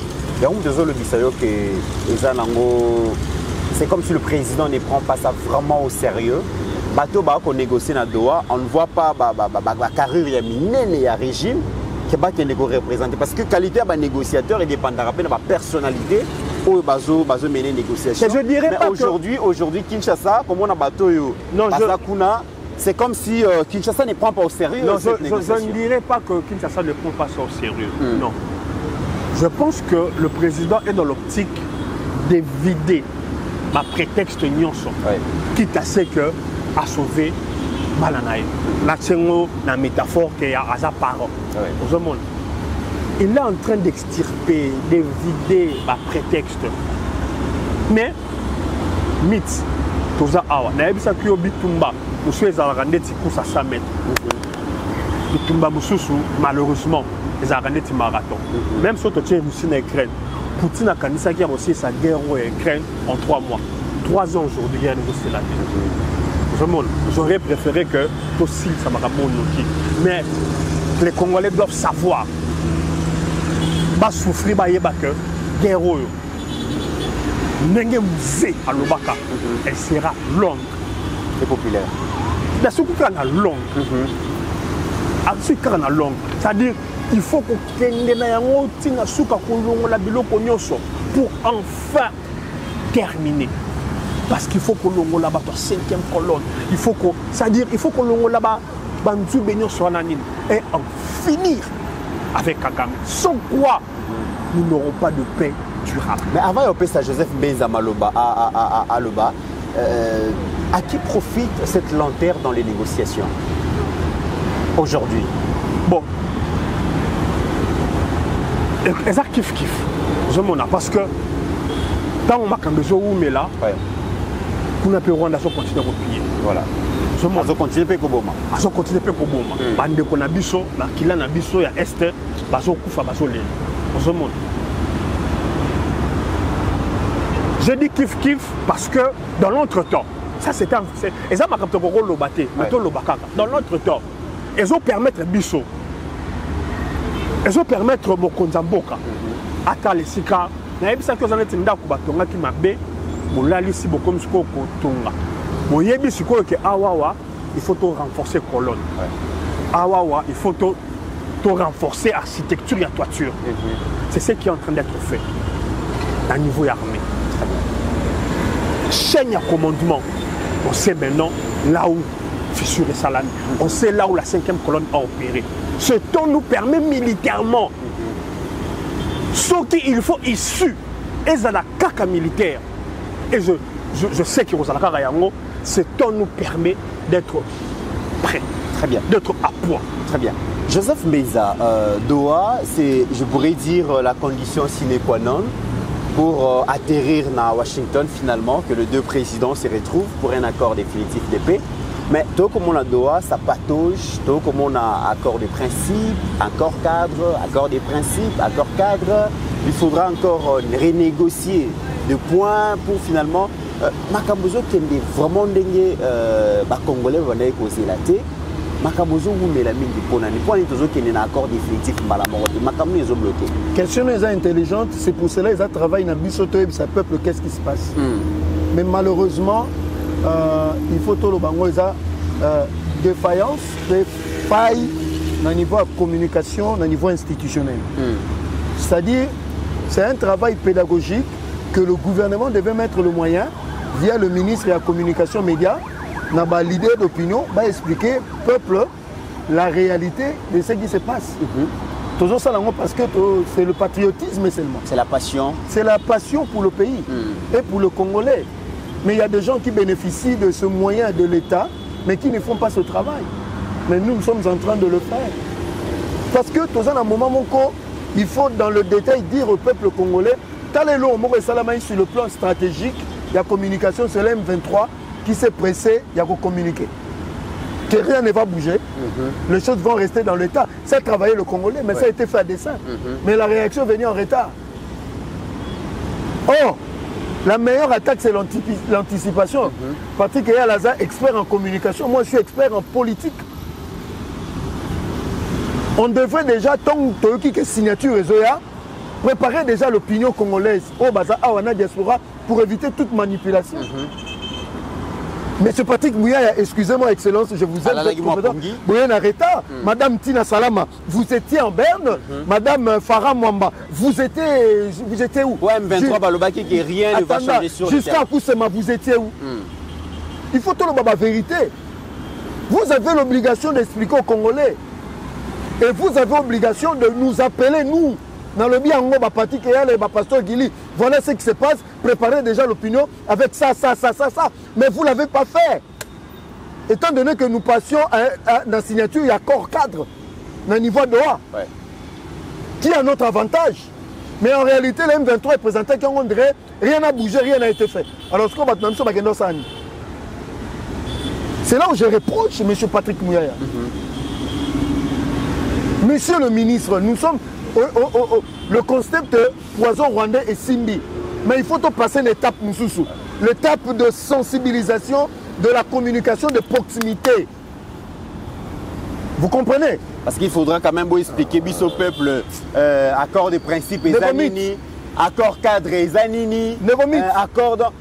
C'est comme si le président ne prend pas ça vraiment au sérieux. Bateau qu'on négocie dans Doha, on ne voit pas la carrière minée et le régime. Parce que la qualité de négociateur dépendra de la personnalité ou de mener négociation. Je dirais pas aujourd'hui, Kinshasa, comme on a bateau, c'est comme si Kinshasa ne prend pas au sérieux. Non, je ne dirais pas que Kinshasa ne prend pas ça au sérieux. Non. Je pense que le président est dans l'optique d'éviter ma prétexte nyonso, quitte à ce que à sauver Malanaï. La métaphore qui est à sa parole. Il est en train d'extirper, d'évider ma prétexte. Mais, mythe, tout ça, naebisa kuyo bitumba, monsieur ezalakande ti course à 100 mètres. Bitumba mususu, malheureusement, ezalakande ti marathon. Même si tu es Russie en Ukraine, Poutine a candidat qui a aussi sa guerre en Ukraine en 3 mois. 3 ans aujourd'hui, il y a négocié la guerre. J'aurais préféré que aussi ça m'a monté. Mais les Congolais doivent savoir, bah souffrir, bah yéba que guerre n'engé musée à l'Obaka, elle sera longue et populaire. Mais ce qu'on a longue, qu'on a longue, c'est-à-dire il faut qu'on tienne na suka kolongo la biloko nyonso pour enfin terminer. Parce qu'il faut que l'on ait la 5e colonne. Il faut qu'on, c'est-à-dire, il faut que l'on ait la et en finir avec Kagame. Sans quoi, nous n'aurons pas de paix durable. Mais avant de passer à Joseph Mbeza Maloba, à Loba, à qui profite cette lenteur dans les négociations aujourd'hui? Bon. Et ça kiff. Parce que tant on m'a cambié où mais là, pour ne pas Rwanda, on continue à replier. Voilà. On continue à Koboma. On continue à Koboma. Bande qu'on a biso, la kila na biso ya est, baso kufa baso le. Je dis kiff parce que dans l'entretemps, ça c'est un, et ça m'a capté pour le baté, dans l'entretemps, ils ont permettre biso, ils ont permettre Mokonzamboka, ata les sika, na ebisa que j'en ai tinda kubatonga qui m'a bé. Il faut renforcer la colonne. Awawa, il faut renforcer l'architecture et la toiture. C'est ce qui est en train d'être fait à niveau armé. Chaîne à commandement, on sait maintenant là où Fissure et Salami, on sait là où la 5e colonne a opéré. Ce temps nous permet militairement, ce qu'il faut issu, et ça la caca militaire. Et je sais que ce temps nous permet d'être prêts. Très bien. D'être à point. Très bien. Joseph Meza, Doha, c'est, je pourrais dire, la condition sine qua non pour atterrir à Washington finalement, que les deux présidents se retrouvent pour un accord définitif de paix. Mais tout comme on a Doha, ça patauge, tout comme on a accord de principe, accord cadre, accord des principes, accord cadre. Il faudra encore renégocier de points pour finalement. Makambozo qui est vraiment dingue, Congolais vont aller causer la thé. Makambozo vous met la mine du pont. Les points qui est un accord définitif, Makambozo ils ont bloqué. Question est intelligente, c'est pour cela qu'ils travaillent dans Bissoto et sa peuple, qu'est-ce qui se passe. Mais malheureusement, il faut tout le bango défaillance, des failles au niveau de communication, au niveau institutionnel. C'est-à-dire, c'est un travail pédagogique que le gouvernement devait mettre le moyen, via le ministre de la communication média, dans le leader d'opinion, va expliquer au peuple la réalité de ce qui se passe. Toujours ça, parce que c'est le patriotisme seulement. C'est la passion. C'est la passion pour le pays et pour le Congolais. Mais il y a des gens qui bénéficient de ce moyen de l'État, mais qui ne font pas ce travail. Mais nous sommes en train de le faire. Parce que, tout ça, à un moment, il faut dans le détail dire au peuple congolais, sur le plan stratégique, il y a communication, c'est l'M23 qui s'est pressé, il y a communiquer. Que rien ne va bouger, les choses vont rester dans l'état. Ça a travaillé le Congolais, mais ça a été fait à dessein. Mais la réaction est venue en retard. Or, la meilleure attaque, c'est l'anticipation. Patrick Eyalaza, expert en communication, moi je suis expert en politique. On devrait déjà, tant que signature préparer déjà l'opinion congolaise au Baza Awana Diaspora pour éviter toute manipulation. Monsieur Patrick Mouyaya, excusez-moi, Excellence, je vous aime. Madame Tina Salama, vous étiez en Berne. Madame Farah Mwamba, vous étiez où? Ouais, M23 Balobaki qui rien ne va changer sur le terrain. Jusqu'à Koussema, vous étiez où? Il faut tout le la vérité. Vous avez l'obligation d'expliquer aux Congolais. Et vous avez l'obligation de nous appeler, nous. Dans le bien, Patrick et Pasteur Guili, voilà ce qui se passe. Préparez déjà l'opinion avec ça. Mais vous ne l'avez pas fait. Étant donné que nous passions à la signature, il y a accord cadre, dans le niveau de Doha, qui a notre avantage. Mais en réalité, le M23 est présenté qu'on dirait rien n'a bougé, rien n'a été fait. Alors, ce qu'on va te demander, c'est là où je reproche M. Patrick Mouyaya. Monsieur le ministre, nous sommes. Le concept poison rwandais est Simbi. Mais il faut passer l'étape Moussoussou. L'étape de sensibilisation de la communication de proximité. Vous comprenez? Parce qu'il faudra quand même expliquer au peuple accord de principe et Zanini, accord cadre et Zanini, accord dans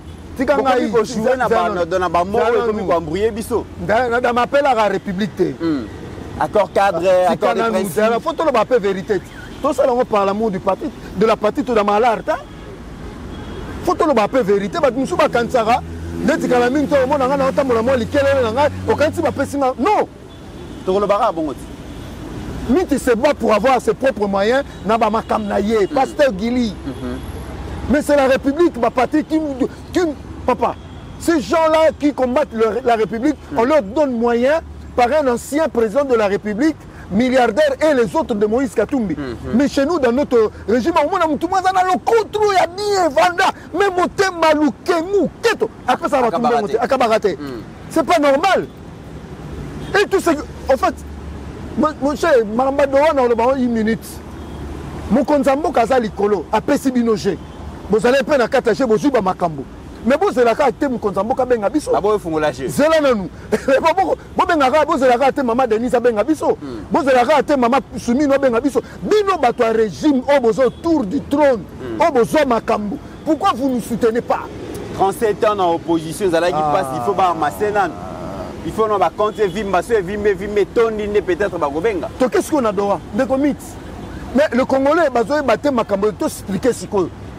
la République. Accord cadre, accord de principe. Il faut tout le vérité. Tout ça, on parle l'amour du parti, de la partie tout dans ma l'art. Il faut tout le vérité. Nous sommes à Kansara. Non. Tout le barra, bon. Miti se bat pour avoir ses propres moyens. Nabama Kamnaye, Pasteur Guili. Mais c'est la République, ma partie, qui. Papa, ces gens-là qui combattent la République, on leur donne moyens par un ancien président de la République, milliardaire, et les autres de Moïse Katumbi. Mais chez nous, dans notre régime, on a tout le monde le contre, il y a bien Vanda, même au thème Maloukémou, Keto. Après ça va tomber à Kabarate. C'est pas normal. Et tout ce. En fait, mon cher, Marambadoa, dans le ballon, une minute. Mon konzambo Kazali Kolo, à Pessibinoge. Vous allez prendre à Kataché, vous jouez à Makambo. Mais vous avez la carte, vous konzambo Kabenga Biso. D'abord, il faut me lâcher. C'est là, nous. Vous avez la carte, maman Denise Benga Biso. Vous avez la carte, maman Soumino Benga Biso. Bino bato un régime, au besoin autour du trône, au besoin Makambo. Pourquoi vous ne nous soutenez pas? 37 ans en opposition, il faut ramasser. Il faut nous compter Vimba, peut-être qu'est-ce qu'on a droit? Mais le Congolais, il expliquer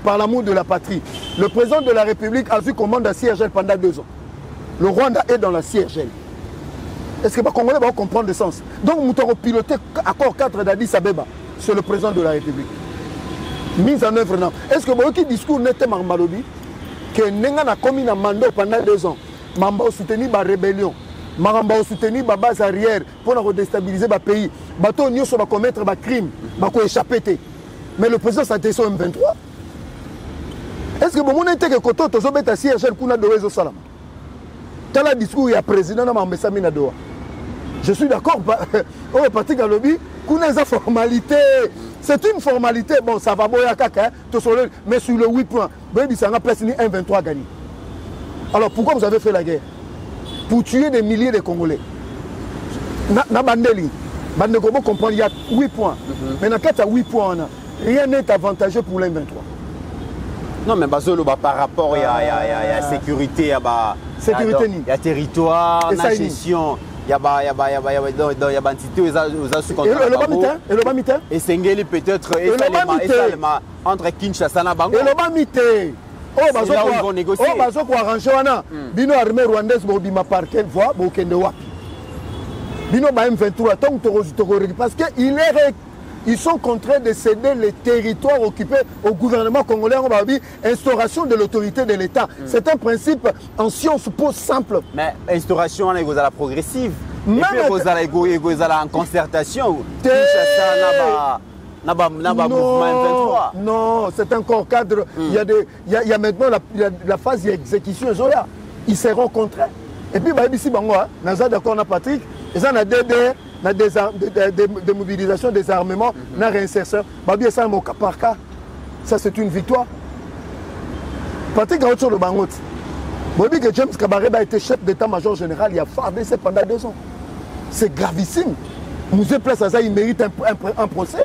par l'amour de la patrie. Le président de la République a vu commande à CIRGL pendant 2 ans. Le Rwanda est dans la CIRGL. Est-ce que les Congolais vont comprendre le sens? Donc, nous avons piloté accord 4 d'Addis Abeba sur le président de la République. Mise en œuvre, non. Est-ce que votre discours n'était pas Malobi que Nenga a commis un mandat pendant 2 ans? Mamba a soutenu la rébellion. Maramba au soutenir ma base arrière pour redéstabiliser le pays. Bateau nyonso va commettre un crime, va échapper. Mais le président s'intéresse au M23. Est-ce que bon était que koto tozo beta siège kuna doezo salam. Tala discours il y a président na mambesa mina doa. Je suis d'accord au parti Galobi kuna za formalité. C'est une formalité bon ça va boya kaka mais sur le 8 points, Baby ça a place ni 1-23 gagné. Alors pourquoi vous avez fait la guerre? Pour tuer des milliers de Congolais. Na bandeli. Bande Kobo comprend il y a 8 points. Mais dans 4 à 8 points rien n'est avantageux pour l'M23. Non, mais Bazolo, par rapport à la sécurité, il y a territoire, la gestion, il y a entité aux sous-contrats. Et Sengeli peut-être, entre Kinshasa et Bango. C'est là où ils vont négocier. Bino armée rwandaise, parquet, voix, Bino M23, parce qu'il est. Ils sont contraints de céder les territoires occupés au gouvernement congolais en Babi, instauration de l'autorité de l'État. C'est un principe en science pour simple. Mais instauration est la progressive. Et puis vous allez en concertation. Mouvement M23. Non, c'est encore cadre. Il y a maintenant la phase d'exécution. Ils seront contraints. Et puis, ici, nous sommes d'accord avec Patrick. Ils ont des mobilisations, des armements, la réinsertion. Ça, par cas. Ça, c'est une victoire. Patrick a sur le Bangot. Que James Kabarebe a été chef d'état-major général, il a fardé pendant 2 ans. C'est gravissime. Nous place à ça, il mérite un procès.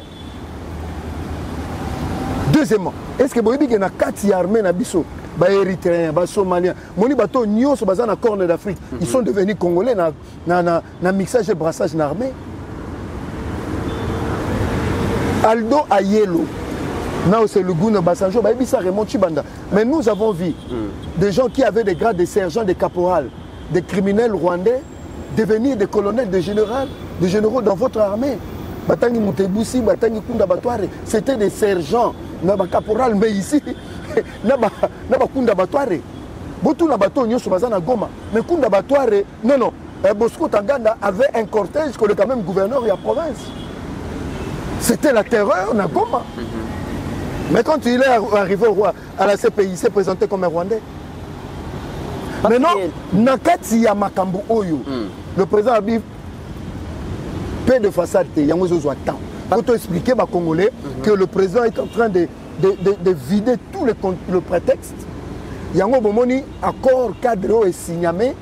Deuxièmement, est-ce que Boyebi y a 4 armées na biso, ba érythréens, ba somaliens, moni bato nyonso baza na Corne d'Afrique, ils sont devenus congolais na mixage et brassage na armée. Aldo Ayelo, now c'est le goût de Bassanjo, ba ça remonte Chibanda. Mais nous avons vu des gens qui avaient des grades de sergents, de caporals, des criminels rwandais devenir des colonels, des généraux dans votre armée. Batangi Mutebusi, Batangi Kunda Batware, c'était des sergents. Naba caporal, mais ici, Naba Kunda Batware. Botou na bateau, Nyoso Bazana Goma. Mais Kunda Batware, non. Bosco Tanganda avait un cortège que le quand même gouverneur de la province. C'était la terreur, na Goma. Mais quand il est arrivé au roi, à la CPI, il s'est présenté comme un Rwandais. Maintenant, Nakati Yamakambu Oyo, le président Habib, paix de façade, il y a temps. Pour expliquer aux Congolais que le président est en train de vider tout le prétexte. Il y a un accord cadre et signamé.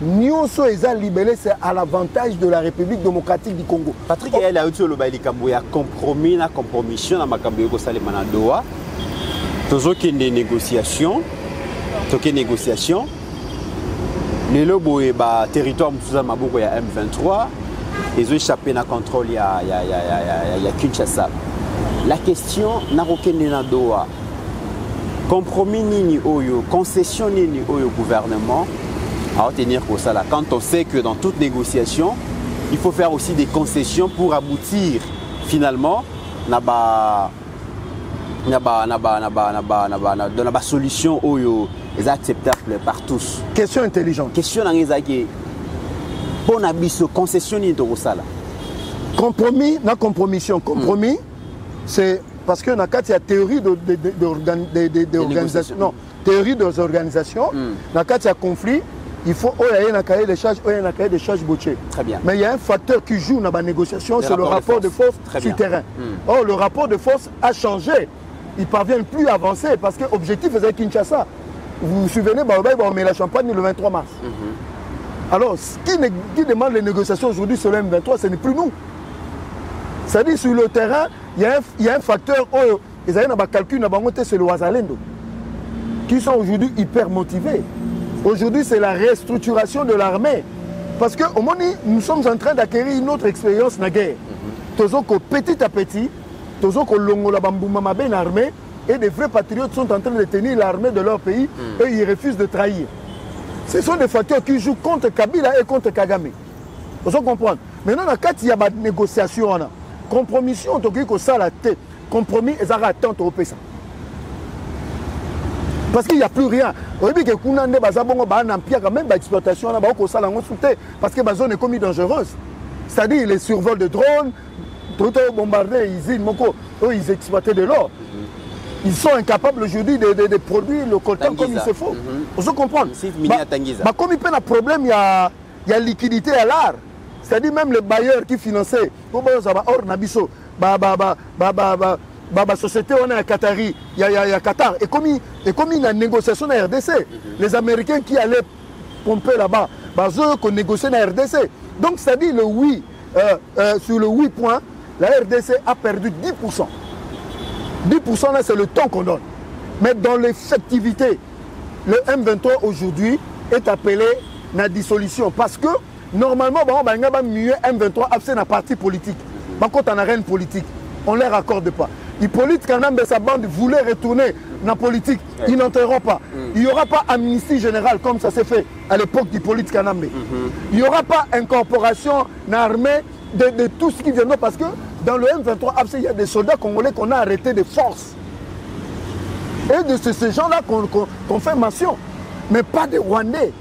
Nous sommes libérés, c'est à l'avantage de la République démocratique du Congo. Patrick, il y a un compromis, une compromission dans Makambu Salimana Doha. Toujours qu'il y a des négociations. Les lobos et le territoire de M23. Ils ont échappé dans le contrôle, il y a Kinshasa. La question, n'a aucun Doha. Compromis ni oyo, concession ni oyo gouvernement à retenir pour ça là. Quand on sait que dans toute négociation, il faut faire aussi des concessions pour aboutir finalement à la solution oyo est acceptable par tous. Question intelligente. Question qui bon abisso concession ni to ça là. Compromis, na compromission. Compromis, c'est parce que dans il y a théorie d'organisation. Non, théorie des organisations. Dans il y a conflit, il faut un cahier de charges, un cahier de charges bouché. Très bien. Mais il y a un facteur qui joue dans la négociation, c'est le rapport de force sur le terrain. Or, le rapport de force a changé. Il ne parvient plus à avancer parce que l'objectif est Kinshasa. Vous vous souvenez, on met la champagne le 23 mars. Alors, qui demande les négociations aujourd'hui sur le M23, ce n'est plus nous. C'est-à-dire sur le terrain, il y a un facteur, ils ont un calcul, c'est le Ouazalendo, qui sont aujourd'hui hyper motivés. Aujourd'hui, c'est la restructuration de l'armée. Parce que au moment nous sommes en train d'acquérir une autre expérience dans la guerre. Petit à petit, l'armée et des vrais patriotes sont en train de tenir l'armée de leur pays et ils refusent de trahir. Ce sont des facteurs qui jouent contre Kabila et contre Kagame. Vous comprenez? Maintenant, il y a des négociations. Compromission, ça la tête. Compromis, ils ont attendu au pays. Parce qu'il n'y a plus rien. Aujourd'hui, que Kounande, même l'exploitation, parce que la zone est comme dangereuse. C'est-à-dire les survols de drones, tout bombardé, ils exploitaient de l'or. Ils sont incapables aujourd'hui de produire le coltan comme il se faut. Vous comprenez? Comme il y a un problème, il y a liquidité à l'art. C'est-à-dire même les bailleurs qui finançaient, la société on est à Qatari, il y a Qatar. Et comme il y a une négociation à RDC, les Américains qui allaient pomper là-bas, qu'on négociait à RDC. Donc c'est-à-dire le oui, sur le 8 points, la RDC a perdu 10%. 10% là c'est le temps qu'on donne. Mais dans l'effectivité, le M23 aujourd'hui est appelé à dissolution. Parce que normalement, on va mieux M23 absent un parti politique. Quand on a rien politique, on ne les raccorde pas. Hippolyte Kanambe et sa bande voulaient retourner dans la politique. Ils n'entreront pas. Il n'y aura pas amnistie générale comme ça s'est fait à l'époque d'Hippolyte Kanambe. Il n'y aura pas incorporation dans l'armée de tout ce qui vient. Parce que dans le M23, il y a des soldats congolais qu'on a arrêtés de force. Et de ces gens-là qu'on fait mention. Mais pas des Rwandais.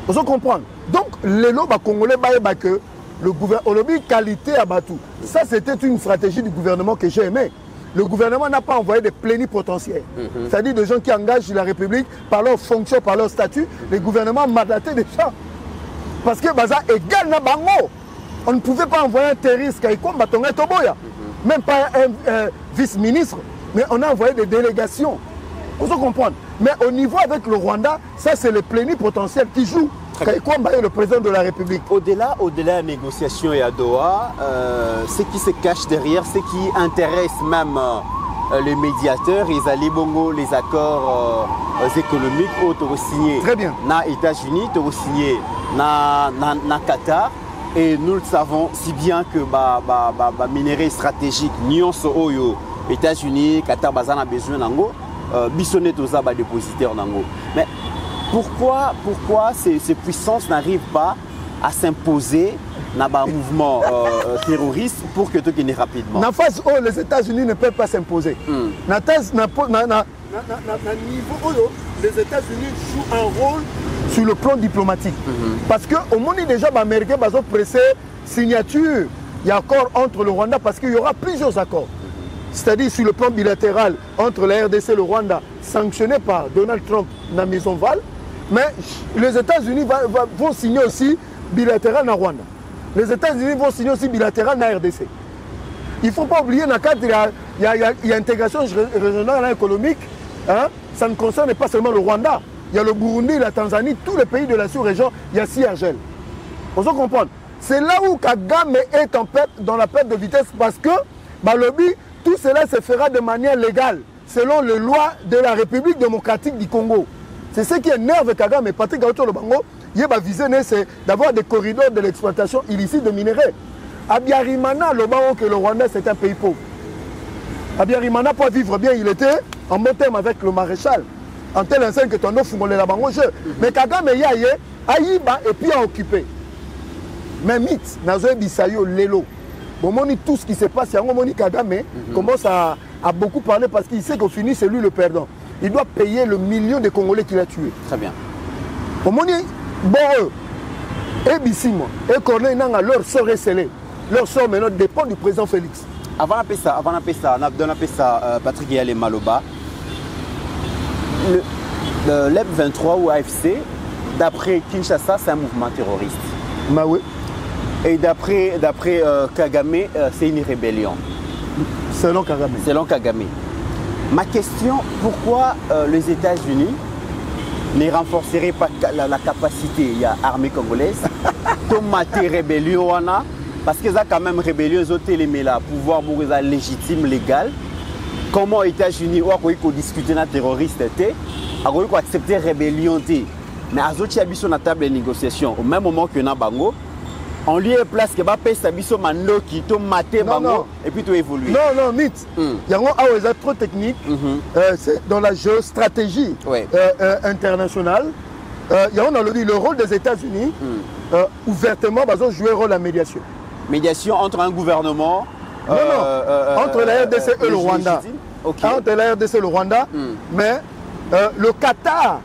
Vous comprenez? Donc, les lobes congolais, que le gouvernement, qualité à Batou. Ça, c'était une stratégie du gouvernement que j'ai aimé. Le gouvernement n'a pas envoyé des plénipotentiaires. C'est-à-dire des gens qui engagent la République par leur fonction, par leur statut. Les gouvernements mandatés des gens. Parce que Baza égal na bango. On ne pouvait pas envoyer un terroriste même pas un vice-ministre, mais on a envoyé des délégations. Vous comprenez? Mais au niveau avec le Rwanda, ça c'est le plénipotentiaire qui joue. Le président de la République. Au-delà de la négociation et à Doha, ce qui se cache derrière, ce qui intéresse même les médiateurs, les Ali Bongo, les accords économiques ont signé na États-Unis, ont signé na Qatar. Et nous le savons si bien que minerai stratégique, nuance Oyo, États-Unis, Qatar, Bazana besoin d'ango, Bissonnet aux abats dépositaires d'ango. Mais pourquoi ces puissances n'arrivent pas à s'imposer dans un mouvement terroriste pour que tout gagne rapidement? Dans la phase où les États-Unis ne peuvent pas s'imposer. Dans le niveau où les États-Unis jouent un rôle sur le plan diplomatique. Parce qu'au monde déjà, les Américains ont pressé signature. Il y a accord entre le Rwanda parce qu'il y aura plusieurs accords. C'est-à-dire sur le plan bilatéral entre la RDC et le Rwanda, sanctionné par Donald Trump dans la Maison Val. Mais les États-Unis vont signer aussi bilatéral dans Rwanda. Les États-Unis vont signer aussi bilatéral dans la RDC. Il ne faut pas oublier, dans le cadre, il y a intégration régionale et économique. Hein, ça ne concerne pas seulement le Rwanda. Il y a le Burundi, la Tanzanie, tous les pays de la sous-région, il y a Siagel. On se comprend. C'est là où Kagame est dans la perte de vitesse parce que tout cela se fera de manière légale, selon les lois de la République démocratique du Congo. C'est ce qui énerve Kagame. Patrick Gauthier Lobango, il a visé d'avoir des corridors de l'exploitation illicite de minerais. Abiyarimana, que le Rwanda, c'est un pays pauvre. Abiyarimana, pour vivre bien, il était en bon terme avec le maréchal. En tel instant que ton offre la bango jeu. Mais Kagame aïba et puis a occupé. Mais mythe, Nazoé Bissayo, Lelo. Bon, tout ce qui se passe, Kagame commence à beaucoup parler parce qu'il sait qu'au fini, c'est lui le perdant. Il doit payer le million de Congolais qu'il a tués. Très bien. Bon, et Bissimo, et Corneille Nanga, leur sort est scellé. Leur sort maintenant dépend du président Félix. Avant d'appeler ça, Patrick Yale Maloba, le LEP 23 ou AFC, d'après Kinshasa, c'est un mouvement terroriste. Bah oui. Et d'après Kagame, c'est une rébellion. Selon Kagame. Selon Kagame. Ma question, pourquoi les États-Unis ne renforceraient pas la capacité, il y a l'armée congolaise, de mater rébellion, parce qu'ils ont quand même rébellion, ils ont télémé là, pouvoir légitime, légal. Comment les États-Unis ont discuté avec les terroristes, ont accepté la rébellion, mais ils ont mis sur la table de négociation au même moment que nous Bango. On lui est place que va payer sa biso mando qui to maté bango et puis tout évoluer. Non, mythe. Il y a un trop technique. C'est dans la géostratégie internationale. Il y a le rôle des États-Unis ouvertement jouer un rôle à médiation. Médiation entre un gouvernement. Entre la RDC et le Rwanda. Entre la RDC et le Rwanda, mais le Qatar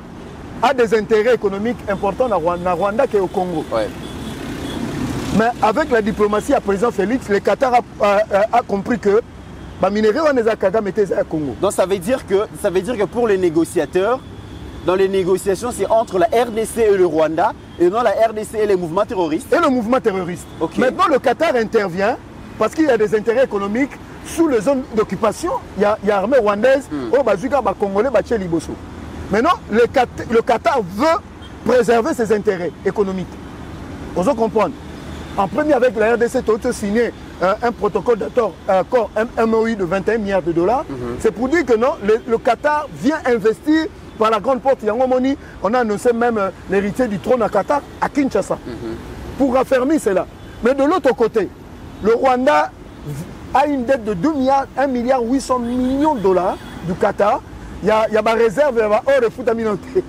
a des intérêts économiques importants dans Rwanda qui est au Congo. Ouais. Mais avec la diplomatie à président Félix, le Qatar a compris que Congo. Donc ça veut dire que pour les négociateurs, dans les négociations, c'est entre la RDC et le Rwanda, et non la RDC et les mouvements terroristes. Et le mouvement terroriste. Okay. Maintenant, le Qatar intervient parce qu'il y a des intérêts économiques sous les zones d'occupation. Il y a l'armée rwandaise, au Bazuka, Congolais, Liboso. Maintenant, le Qatar veut préserver ses intérêts économiques. On doit comprendre. En premier, avec la RDC, tu as signé un protocole d'accord, un MOU de 21 milliards de dollars. C'est pour dire que non, le Qatar vient investir par la grande porte. On a annoncé même l'héritier du trône à Qatar, à Kinshasa, pour affermir cela. Mais de l'autre côté, le Rwanda a une dette de 1,8 milliard de dollars du Qatar. Il y a ma réserve, il y a ma hors de foot à minauté.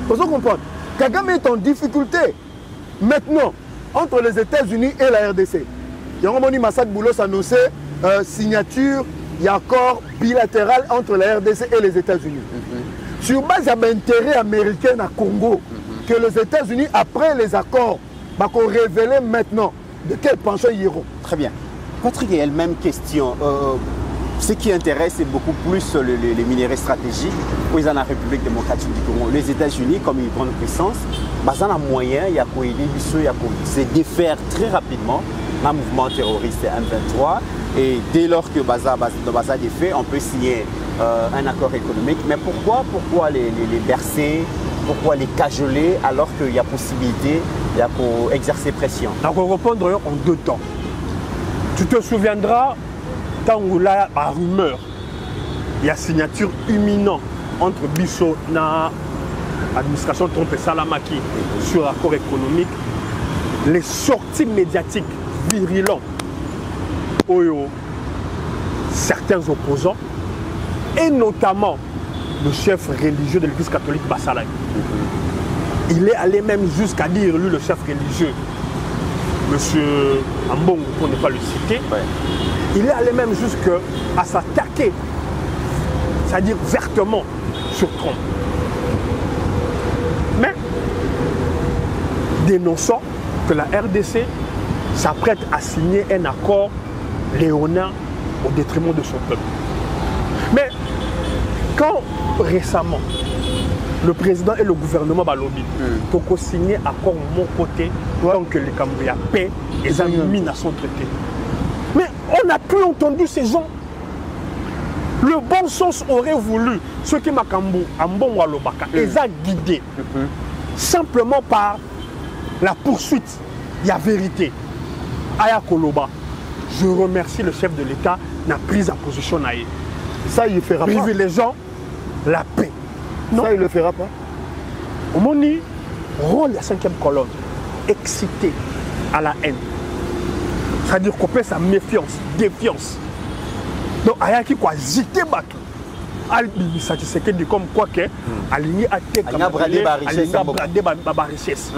Vous comprenez? Kagame est en difficulté maintenant entre les États-Unis et la RDC. Yangomoni Massad Boulos a annoncé signature, il y a accord bilatéral entre la RDC et les États-Unis. Sur base d'intérêt américain à Congo, que les États-Unis, après les accords, vont révéler maintenant de quelle pension ils iront. Très bien. Patrick, il y a la même question. Ce qui intéresse, c'est beaucoup plus les minéraux stratégiques. Ils ont la République démocratique du Congo. Les États-Unis, comme une grande puissance, ils ont un moyen, il y a se défaire très rapidement un mouvement terroriste M23. Et dès lors que Baza est défait, on peut signer un accord économique. Mais pourquoi les bercer, pourquoi les cajoler alors qu'il y a possibilité d'exercer pression? Donc on va répondre en deux temps. Tu te souviendras, tant où là, par rumeur, il y a signature imminente entre Bisso et l'administration Trump et Salamaki sur l'accord économique. Les sorties médiatiques virulentes, certains opposants, et notamment le chef religieux de l'église catholique Bassalay. Il est allé même jusqu'à dire, lui, le chef religieux, Monsieur Ambongo, pour ne pas le citer, il est allé même jusqu'à s'attaquer, c'est-à-dire vertement, sur Trump. Mais, dénonçant que la RDC s'apprête à signer un accord léonin au détriment de son peuple. Mais, quand récemment, le président et le gouvernement Balobi ont signé accord de mon côté, donc les Cambouis paix et les amis sont traités. Mais on n'a plus entendu ces gens. Le bon sens aurait voulu, ceux qui m'ont bon walobaka, les a guidés simplement par la poursuite. Il y a vérité. Aya Koloba, je remercie le chef de l'État n'a pris sa position. Ça, il ne fera pas. Privilégiant la paix. Non. Ça, il ne le fera pas. Au moni, rôle de la 5e colonne, excité à la haine. C'est-à-dire qu'on peut sa méfiance, défiance. Donc, il y a qui quoi, zité bateau. Il s'agissait de comme quoi que aligné à tête, aligné à richesse.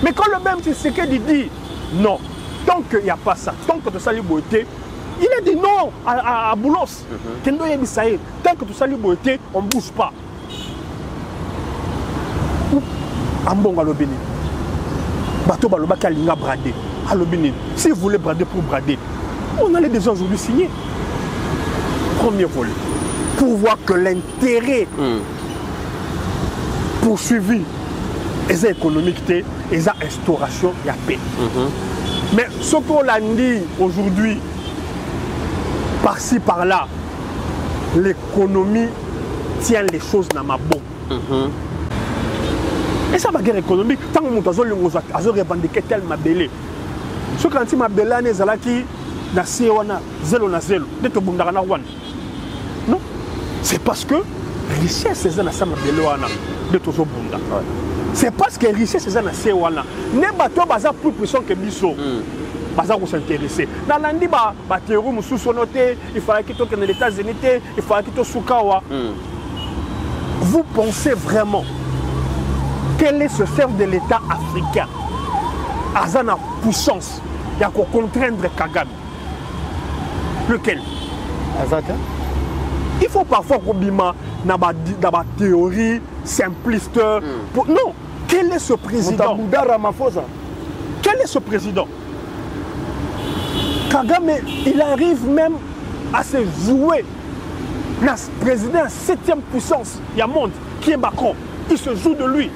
Mais quand le même Tshisekedi dit non, tant qu'il n'y a pas ça, tant que tu salis beauté, il a dit non à Boulos. Tant que tu salis beauté, on ne bouge pas. Ambongo alobini. Bateau baloba kalinga bradé. Alobini. Si vous voulez brader pour brader, on allait déjà aujourd'hui signer. Premier volet. Pour voir que l'intérêt poursuivi est économique et est instauration, il y a paix. Mais ce qu'on l'a dit aujourd'hui, par-ci, par-là, l'économie tient les choses dans ma bombe. Et ça, la guerre économique, tant que nous avons revendiqué tel mabélé. Ce quand il m'a belé, na Sewana, zéro na zéro, de tout le monde. Non, c'est parce que richesse c'est na sama belwana, de tout le monde. C'est parce que richesse c'est na Sewana. Ne bateau baza plus puissant que Bisso. Baza pour s'intéresser. Dans l'andi ba terreau musu sonoté, il fallait qu'il toque dans les États-Unis, il fallait qu'il toque Sukawa. Vous pensez vraiment quel est ce chef de l'État africain? Azana puissance, il y a qu'à contraindre Kagame. Lequel? Azaka. Il faut parfois qu'on bima dans la théorie simpliste. Non, quel est ce président? Quel est ce président? Kagame, il arrive même à se jouer dans le président 7e puissance du monde, qui est Macron. Il se joue de lui.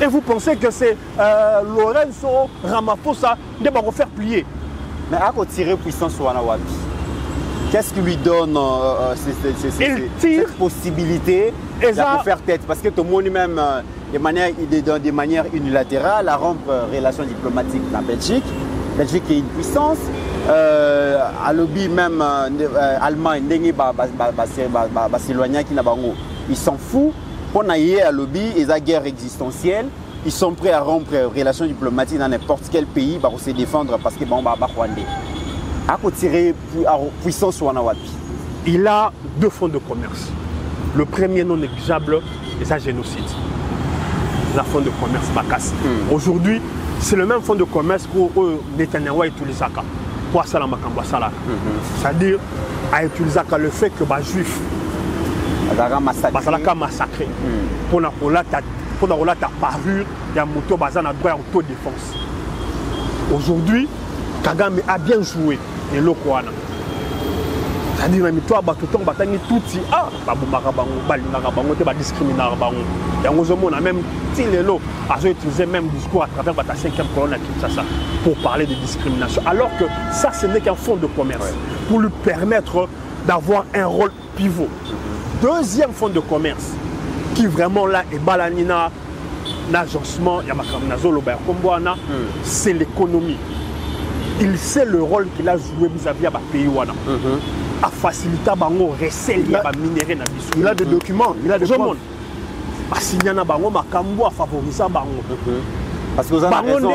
Et vous pensez que c'est Lorenzo Ramaphosa qui va faire plier. Mais à quoi tirer puissance sur Wanawabi? Qu'est-ce qui lui donne cette possibilité de faire tête? Parce que tout le monde même, de manière unilatérale, à rompre relations diplomatiques dans la Belgique. La Belgique est une puissance. À lobby même Allemagne, ils s'en foutent. On a eu à lobby et la guerre existentielle. Ils sont prêts à rompre relations diplomatiques dans n'importe quel pays pour se défendre parce que bon, à tirer puissance sur Wanawabi. Il a 2 fonds de commerce. Le premier non négligeable, c'est un génocide. Le fonds de commerce Bakas. Aujourd'hui, c'est le même fonds de commerce que Netanyahu utilise pour ça la Makamba Salak. C'est-à-dire à utiliser le fait que les juifs sont massacrés pour la parure, il y a un droit à autodéfense. Aujourd'hui, Kagame a bien joué et le Kouana. C'est-à-dire que toi, tout le temps, tout dit, ah, même si les lots ont utilisé même discours à travers la 5e colonne à Kinshasa pour parler de discrimination. Alors que ça, ce n'est qu'un fonds de commerce pour lui permettre d'avoir un rôle pivot. Deuxième fonds de commerce qui vraiment là est balanina, l'agencement, c'est l'économie. Il sait le rôle qu'il a joué vis-à-vis de pays wana. À faciliter bango recel ya ba minéraux na biso. Il a des documents, il a des preuves. Asigna na bango makambo a favoriser bango. Parce que vous avez raison.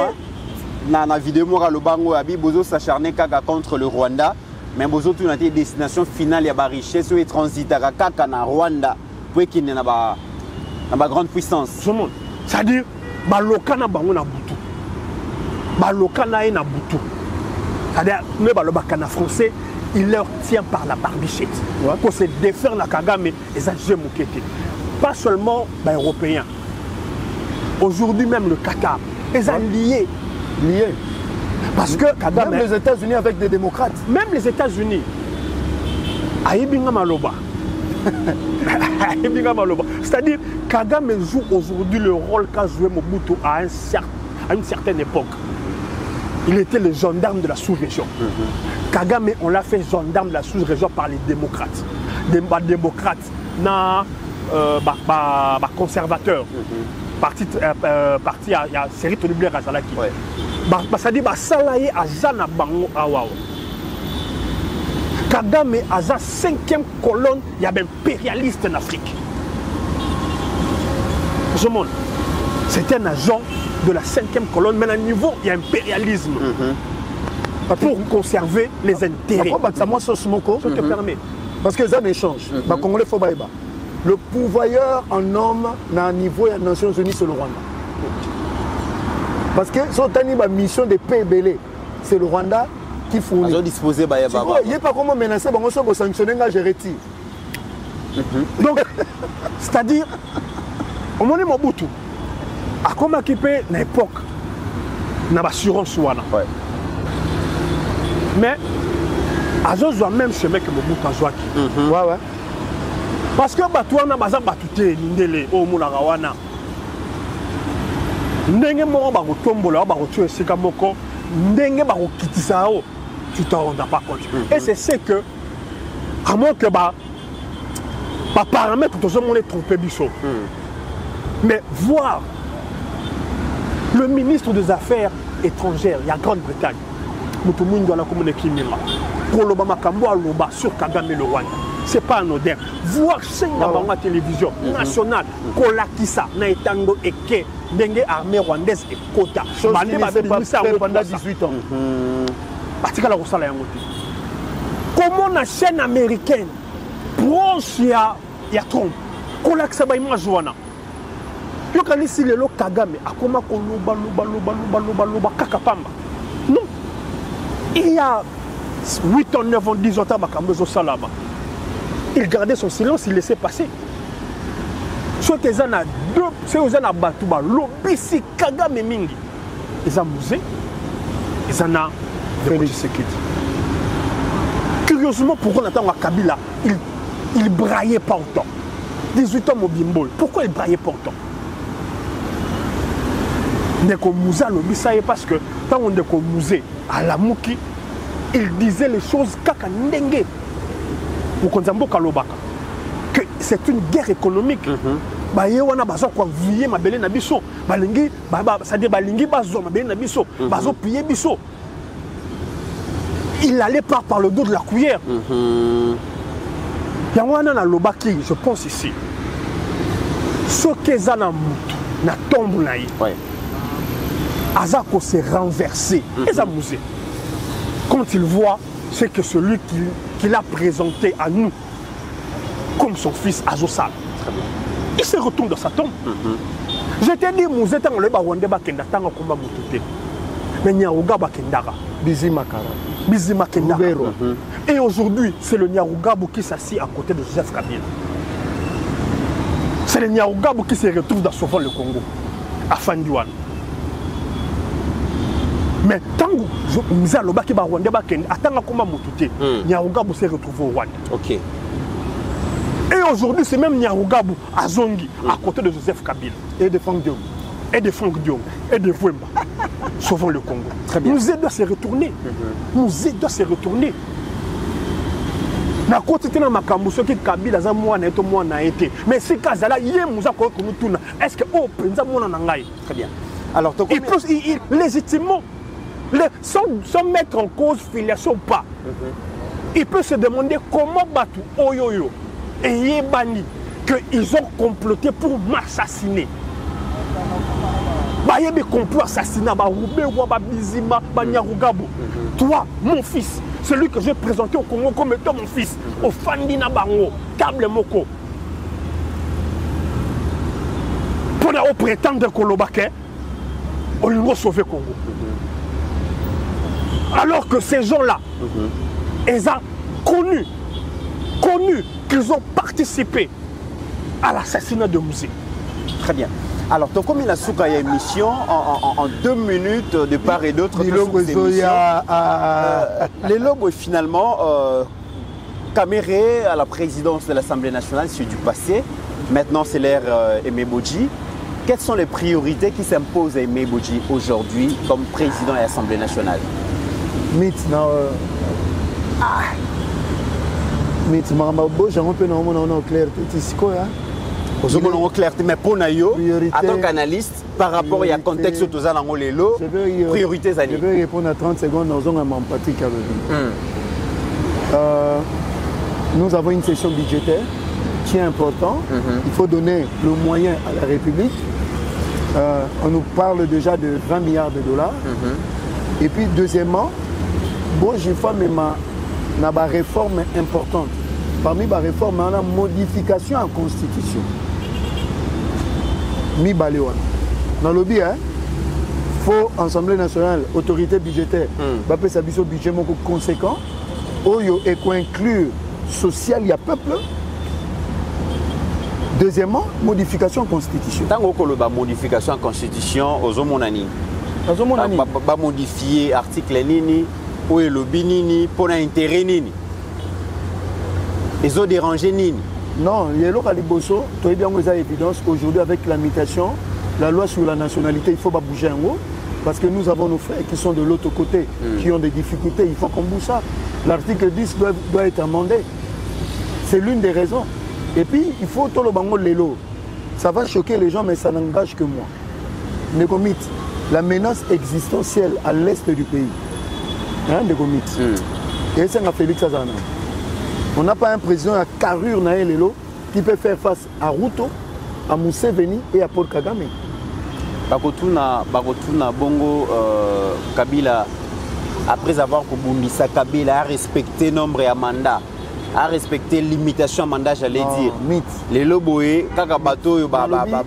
Dans la vidéo moi le bango abi bozo s'acharner kaka contre le Rwanda, mais bozo tout na destination finale ya ba richesse et transit kaka na Rwanda pour qu'il na ba grande puissance. C'est-à-dire baloka na bango na butu. Baloka na na butu. C'est-à-dire mais baloka na français il leur tient par la barbichette. Pour se défaire la Kagame et ça j'ai moqueté. Pas seulement les Européens. Aujourd'hui même le Qatar. Ils sont liés. Parce que Kagame. Même les États-Unis avec des démocrates. Même les États-Unis. Aïbinga Maloba. C'est-à-dire Kagame joue aujourd'hui le rôle qu'a joué Mobutu à une certaine époque. Il était le gendarme de la sous-région. Kagame, on l'a fait gendarme de la sous-région par les démocrates. Des démocrates, conservateurs. Parti à la série de Blé Razalaki. C'est-à-dire que Salaye a Zana Bango Awao. Kagame a la 5e colonne, il y a impérialiste en Afrique. C'est un agent de la 5e colonne, mais à un niveau, il y a impérialisme. Pour conserver les intérêts. Je te permets. Parce que ça échange. Le pourvoyeur en homme, à un niveau des Nations Unies, c'est le Rwanda. Parce que la mission de paix belé, c'est le Rwanda qui fournit. Ils ont disposé de il n'y a pas comment menacer, on sanctionner, je retire. Donc, c'est-à-dire, au moment où Mobutu, à comment équiper à l'époque, on a l'assurance. Mais, à ce même chemin que Mobutu a joué. Parce que toi, on a besoin de battre au Moularawana. Ndenge moko ba kotombola ba kotuer sika moko ndenge ba kokitisa o tu t'en rends pas compte. Et c'est ce que à moins que ba paramètres tout ça on est trompé biso. Mais voir le ministre des Affaires étrangères, il y a Grande-Bretagne. Mutumungu doit la communiquer pour le Bamakambo Aloba sur Kagame le Rwanda. C'est pas anodin. Voir la télévision nationale, Kolakisa, Naïtango et Ke, Dengue armée rwandaise et Kota. Pendant 18 ans. Comment la chaîne américaine, proche, il y a Trump, Kolakisa Baïma Joana. Yo kanisi lelo Kagame, akoma loba kakapamba. Non. Il y a 8 ans, 9 ans, 10 ans, il gardait son silence, il laissait passer. soki eza na deux soki eza na bato balobisi Kagame mingi eza musée eza na Félix Tshisekedi. Curieusement pourquoi on attend à Kabila il braillait pas autant. 18 ans Mobimbo, pourquoi il braillait pas autant? Ndeko Mouza lobisaye parce que tant on Ndeko Mouzé à la Mouki, il disait les choses kaka ndenge pour Konzambo Kalobaka que c'est une guerre économique. Ba yewana bazo kwa vier mabele na biso balingi ça dit balingi bazo mabele na biso bazo piller biso. Il allait pas par le dos de la cuillère. Yangwana na lobaki, je pense ici. Ce qu'est na mutu na tombe na ye. Azako s'est renversé. Musée. Quand il voit ce que celui qu'il a présenté à nous comme son fils Azosal, il se retourne dans sa tombe. Je t'ai dit, Mouzé, tant le Rwanda bakenda tanga komba mutute. Mais Nyaruga bakendara. Bizima Kendara. Et aujourd'hui, c'est le Nyarugabo qui s'assied à côté de Joseph Kabila. C'est le Nyarugabo qui se retrouve dans Sauvant le Congo, à Fandouane. Mais tant que Mouza Lobaki Rwanda bakenda atanga komba mutute, Nyarugabo se retrouve au Rwanda. OK. Et aujourd'hui, c'est même Nyarugabo à Zongi, à côté de Joseph Kabila. Et de Franck Diom. Et de Franck Diom. Et de Vouemba. Sauvons le Congo. Très bien. Nous doit se retourner. Nous doit se retourner. Na côté de Makambo, ce qui Kabila, ça moi na été. Mais si Kazala, il y a Mouza Kokoutuna. Est-ce que oh, Penza Mona Nangai? Très bien. Alors, il légitimement, sans mettre en cause filiation ou pas, il peut se demander comment battre Oyoyo et Yebani qu'ils ont comploté pour m'assassiner. Il y a des complots assassinats, Bizima, Nyarugabo. Toi, mon fils, celui que j'ai présenté au Congo comme étant mon fils, au Fandina Bango, Kable Moko. Pour prétendre que l'Obake, on lui a sauvé le Congo. Alors que ces gens-là, ils ont connu qu'ils ont participé à l'assassinat de Mouzé. Très bien. Alors, tu as combien la souka émission en 2 minutes de part et d'autre? Les lobes, finalement, Kaméré à la présidence de l'Assemblée nationale, c'est du passé. Maintenant, c'est l'ère Aimé Bodji. Quelles sont les priorités qui s'imposent à Aimé Bodji aujourd'hui comme président de l'Assemblée nationale? Mais pour Nayo, en tant qu'analyste, par rapport à contexte où tous allons les lots, priorités à Je vais répondre à 30 secondes dans un moment Patrick nous avons une session budgétaire qui est importante. Il faut donner le moyen à la République. On nous parle déjà de 20 milliards de dollars. Et puis deuxièmement, bon, j'ai fait une réforme importante. Parmi les réformes, on a une modification en constitution. Mi Baléwan. Dans le lobby, il faut Assemblée nationale, autorité budgétaire, il y a un budget conséquent. Il faut inclure social, il y a peuple. Deuxièmement, modification en constitution. Tant que la modification en constitution, aux hommes va modifier l'article Nini, ou le Binini, pour l'intérêt Nini. Ils ont dérangé Nini. Non, il y a l'Okaliboso, tu as bien évidence aujourd'hui avec la mutation, la loi sur la nationalité, il faut pas bouger en haut, parce que nous avons nos frères qui sont de l'autre côté, qui ont des difficultés, il faut qu'on bouge ça. L'article 10 doit être amendé. C'est l'une des raisons. Et puis, il faut tout le bango l'élo. Ça va choquer les gens, mais ça n'engage que moi. Negomit, la menace existentielle à l'est du pays. Hein, Negomit. Et c'est un Félix Azana. On n'a pas un président à carrure Naël qui peut faire face à Ruto, à Museveni et à Paul Kagame. Bakotuna Bongo Kabila, après avoir Kubundisa Kabila, a respecté nombre et mandat, a respecté limitation à mandat, j'allais dire. Les loboé, Kakabato,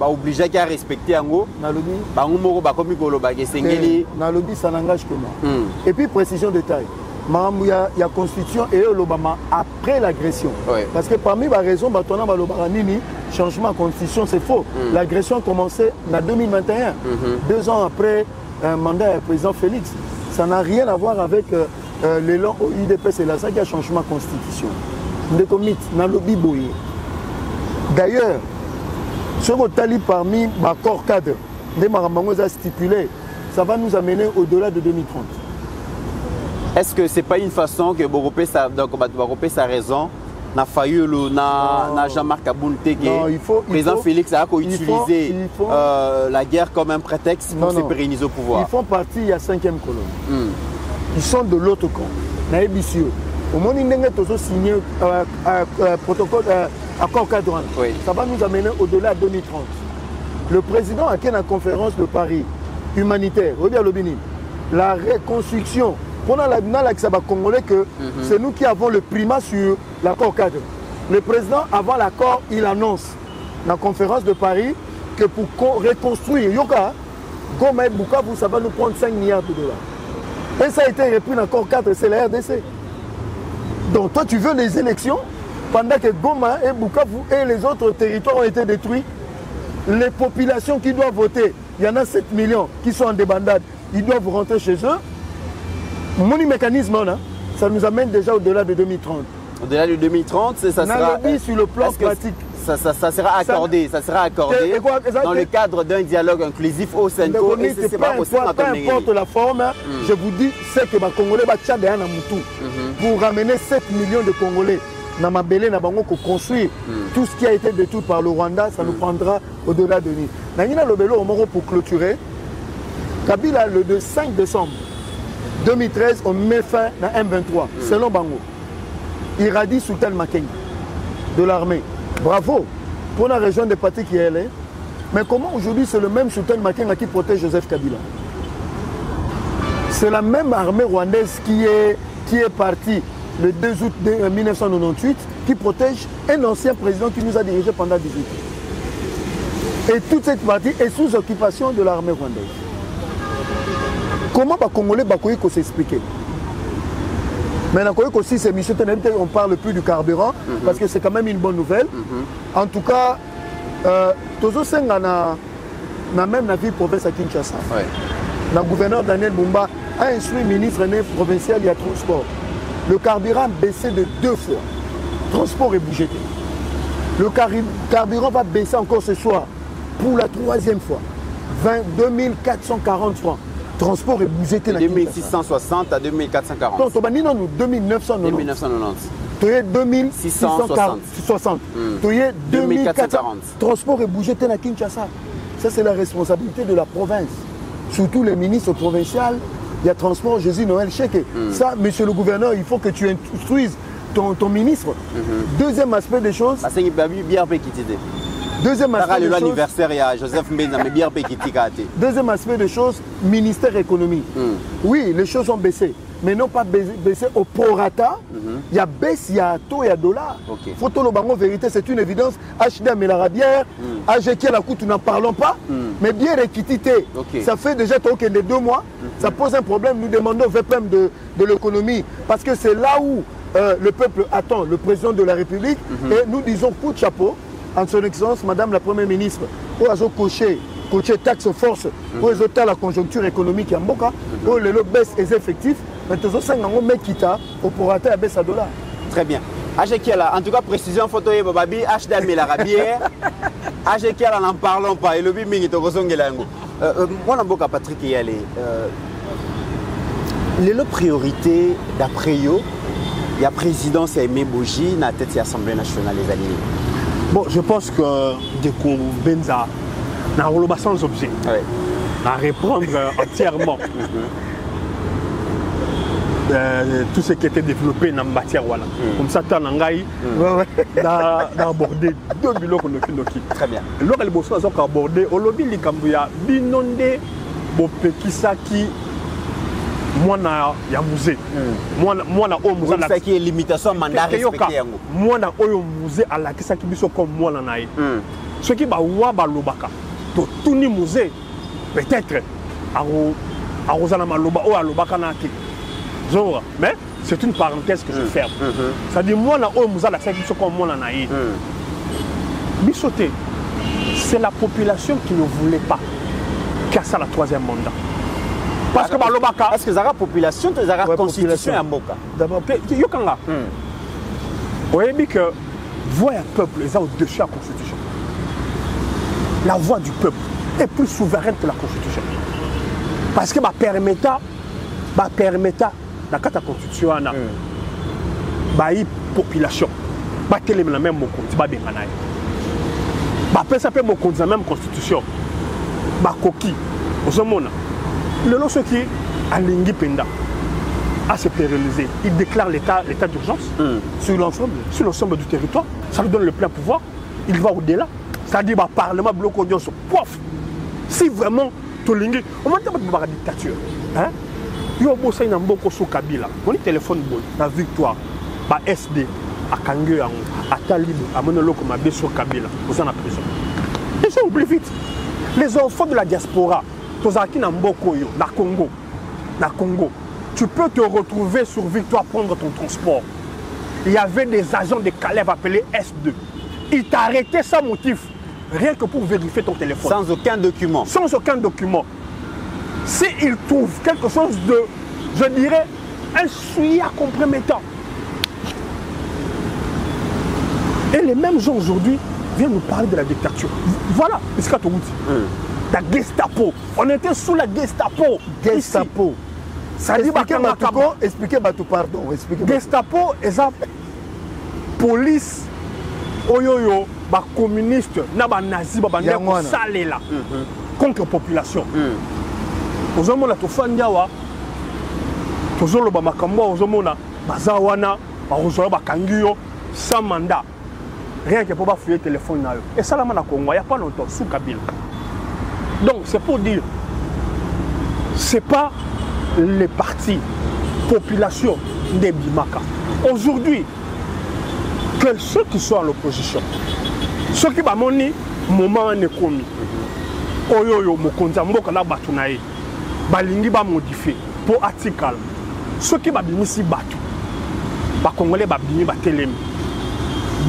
obligé à respecter Ango. Bango, Bakomi Golo, Bagesengeli. Nalobi, ça n'engage que moi. Et puis, précision de taille. Il y a constitution et l'Obama après l'agression. Parce que parmi les raisons, il changement de constitution, c'est faux. L'agression a commencé en 2021, 2 ans après un mandat du président Félix. Ça n'a rien à voir avec l'élan au UDP, c'est là ça qui a changement de constitution. D'ailleurs, ce que parmi les corps cadres, stipulé, ça va nous amener au-delà de 2030. Est-ce que ce n'est pas une façon que Boropé sa raison n'a failli na Jean-Marc Abounte, le président Félix a utilisé la guerre comme un prétexte pour se pérenniser au pouvoir? Ils font partie, il y a 5e colonne. Ils sont de l'autre camp. Au moment où nous avons signé un protocole, accord cadre, ça va nous amener au-delà de 2030. Le président a fait une conférence de Paris humanitaire, la reconstruction. On a la Congolais que c'est nous qui avons le primat sur l'accord cadre. Le président, avant l'accord, il annonce dans la conférence de Paris que pour reconstruire Yoka, Goma et Bukavu, ça va nous prendre 5 milliards de dollars. Et ça a été repris dans l'accord cadre, c'est la RDC. Donc toi, tu veux les élections pendant que Goma et Bukavu et les autres territoires ont été détruits. Les populations qui doivent voter, il y en a 7 millions qui sont en débandade, ils doivent rentrer chez eux. Mon mécanisme, ça nous amène déjà au-delà de 2030. Au-delà de 2030, ça sera... sur le plan pratique. Ça sera accordé, ça sera accordé dans le cadre d'un dialogue inclusif au Senko. Et c'est pas possible. Peu importe la forme, je vous dis, c'est que les Congolais pour ramener 7 millions de Congolais dans ma belé, pour construire tout ce qui a été détruit par le Rwanda, ça nous prendra au-delà de 2000. Pour clôturer, Kabila, le 5 décembre 2013, on met fin à M23, selon Bango. Iradi Sultan Makenga, de l'armée. Bravo pour la région de Pati qui est allée. Mais comment aujourd'hui c'est le même Sultan Makenga qui protège Joseph Kabila? C'est la même armée rwandaise qui est partie le 2 août 1998 qui protège un ancien président qui nous a dirigé pendant 18 ans. Et toute cette partie est sous occupation de l'armée rwandaise. Comment les Congolais vont s'expliquer? Maintenant, aussi, c'est Michel Tenemte, on ne parle plus du carburant, parce que c'est quand même une bonne nouvelle. En tout cas, Tozo Senga n'a même la ville province à Kinshasa. Le gouverneur Daniel Bumba a instruit le ministre provincial du transport. Le carburant a baissé de 2 fois. Transport est bougé. Le carburant va baisser encore ce soir pour la 3e fois. 22 440 francs. Transport est bougé. De 2660 à 2440. Donc, on a 2990. 2660. 2440. Transport est bougé à Kinshasa. Ça, c'est la responsabilité de la province. Surtout les ministres provinciaux. Il y a transport, Jésus Noël Chèque. Ça, monsieur le gouverneur, il faut que tu instruises ton ministre. Deuxième aspect des choses. Deuxième aspect des choses. L'anniversaire, il y a Joseph Mbenza, mais bien deuxième aspect des choses, ministère économie. Oui, les choses ont baissé, mais non pas baissé au prorata. Il y a baisse, il y a taux, il y a dollar. Photo le bango vérité, c'est une évidence. HDA mais la rabière, AGK la coûte, nous n'en parlons pas. Mais bien équité, ça fait déjà de 2 mois. Ça pose un problème. Nous demandons au VPM de l'économie parce que c'est là où le peuple attend le président de la République. Et nous disons coup de chapeau. En son excellence, Madame la Première ministre, pour cocher taxe force, pour la conjoncture économique en Boka, pour le baisse des effectifs, mais tous les 5 ans, pour pouvoir baisser à $. Très bien. En tout cas, précision photo, Bababi, HDA mais la rabière. AGK, n'en parlons pas. Et le biming est au Rosongelango. Moi, Namboka Patrick y aller. Les priorités d'après yo, il y a présidence et Aimé Boji, dans la tête de l'Assemblée nationale des Alliés. Bon, je pense que Dekou Benza n'a pas sans objet. À reprendre entièrement tout ce qui était développé dans la matière. Comme ça, tu as abordé 2 bilans. Très bien. Alors, les bossons ont abordé, au lobby, les Cambouya, binondé, Bopekisaki. Moi, il y a un musée. Moi, au musée. C'est qui est limitation mandat respecté. Moi, au musée à la question qui est comme moi, ce qui va ouaba lobaka. Tout le musée, peut-être, à Rosanna Loba ou à Lobaka Naki. Mais c'est une parenthèse que je ferme. C'est-à-dire, moi, au musée à la question comme moi, Bissoté, c'est la population qui ne voulait pas qu'il y ait ça la troisième mandat. Parce que Balobaka. Est-ce que la population, la constitution est Mboka? D'abord, Yokanga. Vous voyez que voix du peuple est au-dessus de la constitution. La voix du peuple est plus souveraine que la constitution. Parce que permettra dans la constitution, la population, la même mokonzi, la même constitution, la coquille, le lot ce qui a l'ingui penda à se pérenniser, il déclare l'état d'urgence sur l'ensemble du territoire. Ça lui donne le plein pouvoir. Il va au-delà. C'est-à-dire le Parlement bloque audience. Pouf. Si vraiment tu l'ingui, on va dire la dictature. Hein? Il y a beaucoup de Kabila. On téléphone la victoire, la SD, à Kangé, à Talib, à Monoloko, à Besso Kabila, vous en la prison. Les gens oublient vite. Les enfants de la diaspora, tous qui dans Congo, tu peux te retrouver sur Victoire prendre ton transport. Il y avait des agents de Calais appelés S2. Ils t'ont arrêté sans motif, rien que pour vérifier ton téléphone. Sans aucun document. Sans aucun document. S'ils trouvent quelque chose de, je dirais, un souillé compromettant. Et les mêmes gens aujourd'hui viennent nous parler de la dictature. Voilà, c'est ce que tu dis. La Gestapo. On était sous la Gestapo. Gestapo. Ça dit expliquez pardon. Gestapo est la police oyoyo ba communiste na ba nazi ba bande ko salela contre population. Ozomona to fandiawa tozolo ba makambo ozomona bazawana ba ozolo ba kangiyo sans mandat. Rien que pour pas fouiller le téléphone na yo. Et ça là na Congo, il y a pas longtemps sous Kabila. Donc c'est pour dire c'est pas les partis population des Bimaka. Aujourd'hui, que ceux qui sont à l'opposition, ceux qui ont dit moment n'est commis, oyoyo mokonza mboka na batunaye, balingi ba modifier pour article. Ceux qui ont bimisi batu, ba congolais ba bimi ba telemi.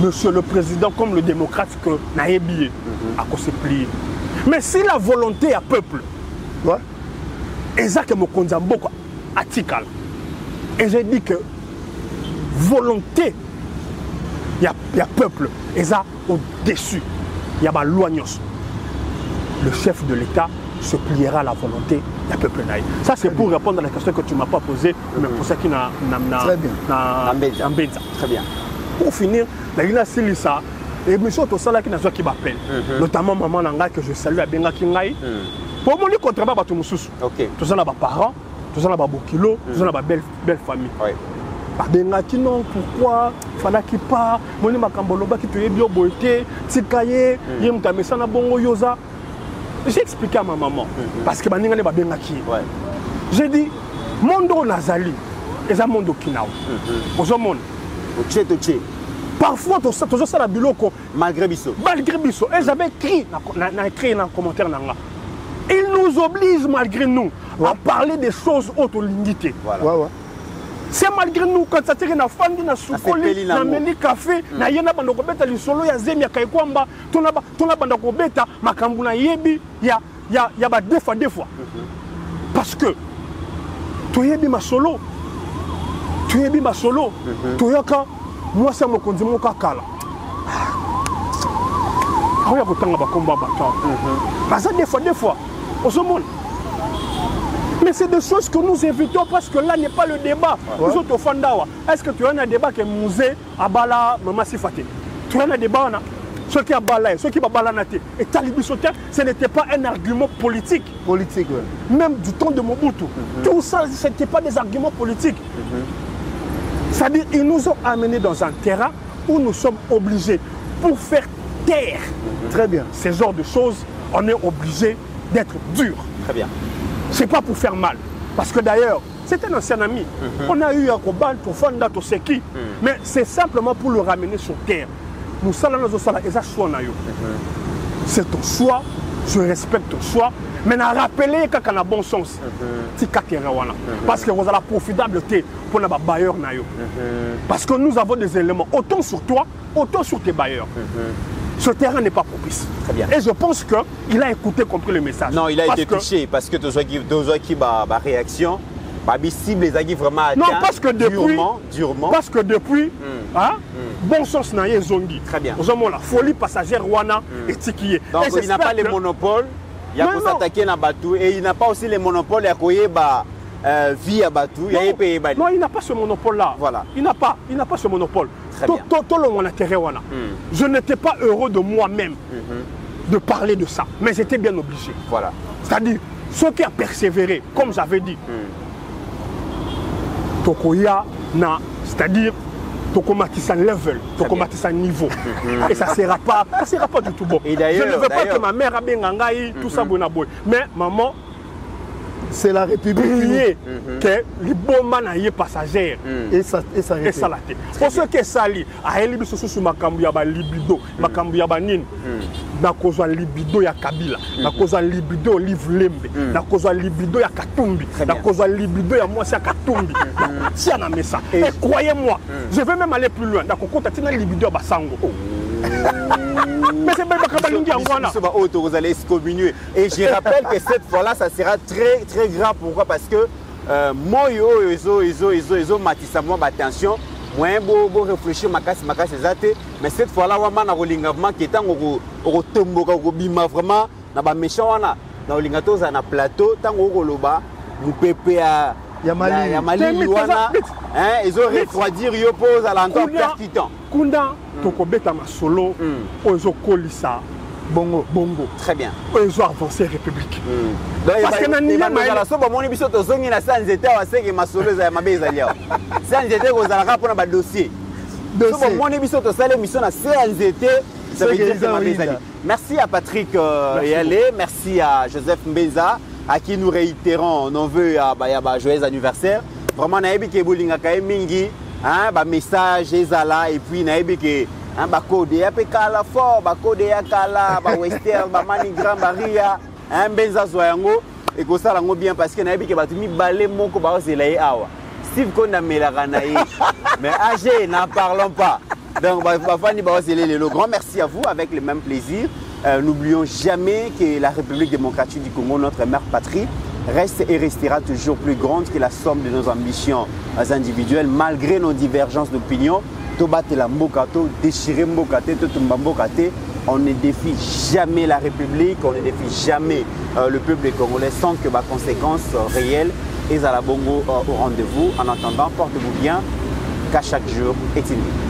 Monsieur le Président, comme le démocrate que naébié, à cause se plier. Mais si la volonté à peuple, exactement mokonza mboka article. Et j'ai dit que volonté, il y a peuple, et ça au-dessus, il y a l'oignos. Le chef de l'État se pliera à la volonté du peuple naïf. Ça c'est pour répondre à la question que tu ne m'as pas posée, mais pour ça qui n'a Très bien. Pour finir, il y a Silissa, et monsieur Tosala qui n'a pas qui m'appelle, notamment maman Nanga que je salue à Benga Kingaï. Pour moi, le contrat, c'est tout ça, les parents, tout ça, les bokilo, tout ça, les belle famille. Bengaki non, pourquoi fallait qu'il part, moni makamboloba qui te bio boité, tikaye, yem tamesana bongo yoza. J'ai expliqué à ma maman parce que baninga ne ba bengaki. J'ai dit mondo nazali, eza mondo kinao. Ozomon. Parfois tout ça la biloko malgré biso. Et j'avais écrit dans le commentaire nanga. Il nous oblige malgré nous à parler des choses autres linguité. C'est malgré nous quand ça tire na fandi na sukoli na meni café na yena bando ko beta lisolo ya zemi ya kaikwamba tona bando ko beta makambu na yebi ya ba deux fois parce que to yebi masolo toyaka moi c'est mokonzi moka kala aoya kotanga ba komba bato baza deux fois osomona. Mais c'est des choses que nous évitons parce que là n'est pas le débat. Nous autres Fandawa, est-ce que tu as un débat qui est musée à Bala Mama Sifate? Tu as un débat, ceux qui a Bala, ceux qui a Balanate. Et Talibi Soter, ce n'était pas un argument politique. Même du temps de Mobutu. Tout ça, ce n'était pas des arguments politiques. C'est-à-dire qu'ils nous ont amenés dans un terrain où nous sommes obligés, pour faire taire très bien ces genres de choses, on est obligé d'être dur. Très bien. C'est pas pour faire mal. Parce que d'ailleurs, c'est un ancien ami. On a eu un combat, mais c'est simplement pour le ramener sur terre. Nous c'est ton choix, je respecte ton choix, mais n'a rappelé qu'il y a un bon sens. Parce que vous avez la profitabilité pour les bailleurs. Parce que nous avons des éléments, autant sur toi, autant sur tes bailleurs. ce terrain n'est pas propice. Très bien. Et je pense qu'il a écouté, compris le message. Non, il a été touché parce que tu as qui réaction. Cible les agis vraiment atteint. Non, parce que depuis, durement. Parce que depuis, bon sens na zongi. Très bien. La folie passagère wana est tikié. Donc il n'a pas les monopoles. Il y a pour s'attaquer dans Batou et il n'a pas aussi les monopoles à quoi vie à Batou. Non, il n'a pas ce monopole-là. Voilà. Il n'a pas ce monopole. Tout le monde intérêt wana. Je n'étais pas heureux de moi-même de parler de ça, mais j'étais bien obligé. Voilà. C'est-à-dire ceux qui ont persévéré, comme j'avais dit. Tokoya na, c'est-à-dire Tokomatissa level, Tokomatissa niveau. Et ça ne sera pas du tout bon. Je ne veux pas que ma mère a bien gangaï, tout ça bon. Mais maman, c'est la République que les bons manayés passagers et ça la tête. Pour ceux qui sali, à Elibi sous makambu ya ba libido, makambu ya ba nini. Na cause libido ya Kabila, na cause libido Livre Lembe, na cause libido ya Katumbi, na cause libido ya moi c'est Katumbi. Tiens na messa. Et croyez-moi, je vais même aller plus loin. D'accord, quand tu as libido ya Basango. Mais c'est pas vous allez excommunier. Et je rappelle que cette fois-là, ça sera très très grave. Pourquoi? Parce que moi, attention, moi, je réfléchir, mais cette fois-là, qui est en vraiment, na méchant, na plateau, tant nous pépé à Yamali, ils ont refroidir, ils posent à l'endroit percutant. Kunda, Tokobeta Masolo, ils ont colissa. Bongo. Très bien. Ils ont avancé République. Parce que nous merci à Patrick Yalé, merci à Joseph Mbenza, à qui nous réitérons nos vœux à joyeux anniversaire. Vraiment, naebi ke bolinga kay mingi, message ezala et puis naebi ke code ya pekala fort, code ya kala, western, manigram baria, Mbenza zoyango et ko sala ngo bien parce que naebi ke batumi balé moko ba ozelaye awa. Steve Konda melaganaye. Mais âgé, n'en parlons pas. Donc, le grand merci à vous, avec le même plaisir. N'oublions jamais que la République démocratique du Congo, notre mère patrie, reste et restera toujours plus grande que la somme de nos ambitions individuelles, malgré nos divergences d'opinion. On ne défie jamais la République, on ne défie jamais le peuple congolais sans que ma conséquence réelle est à la bongo au rendez-vous. En attendant, portez-vous bien, qu'à chaque jour est une vie.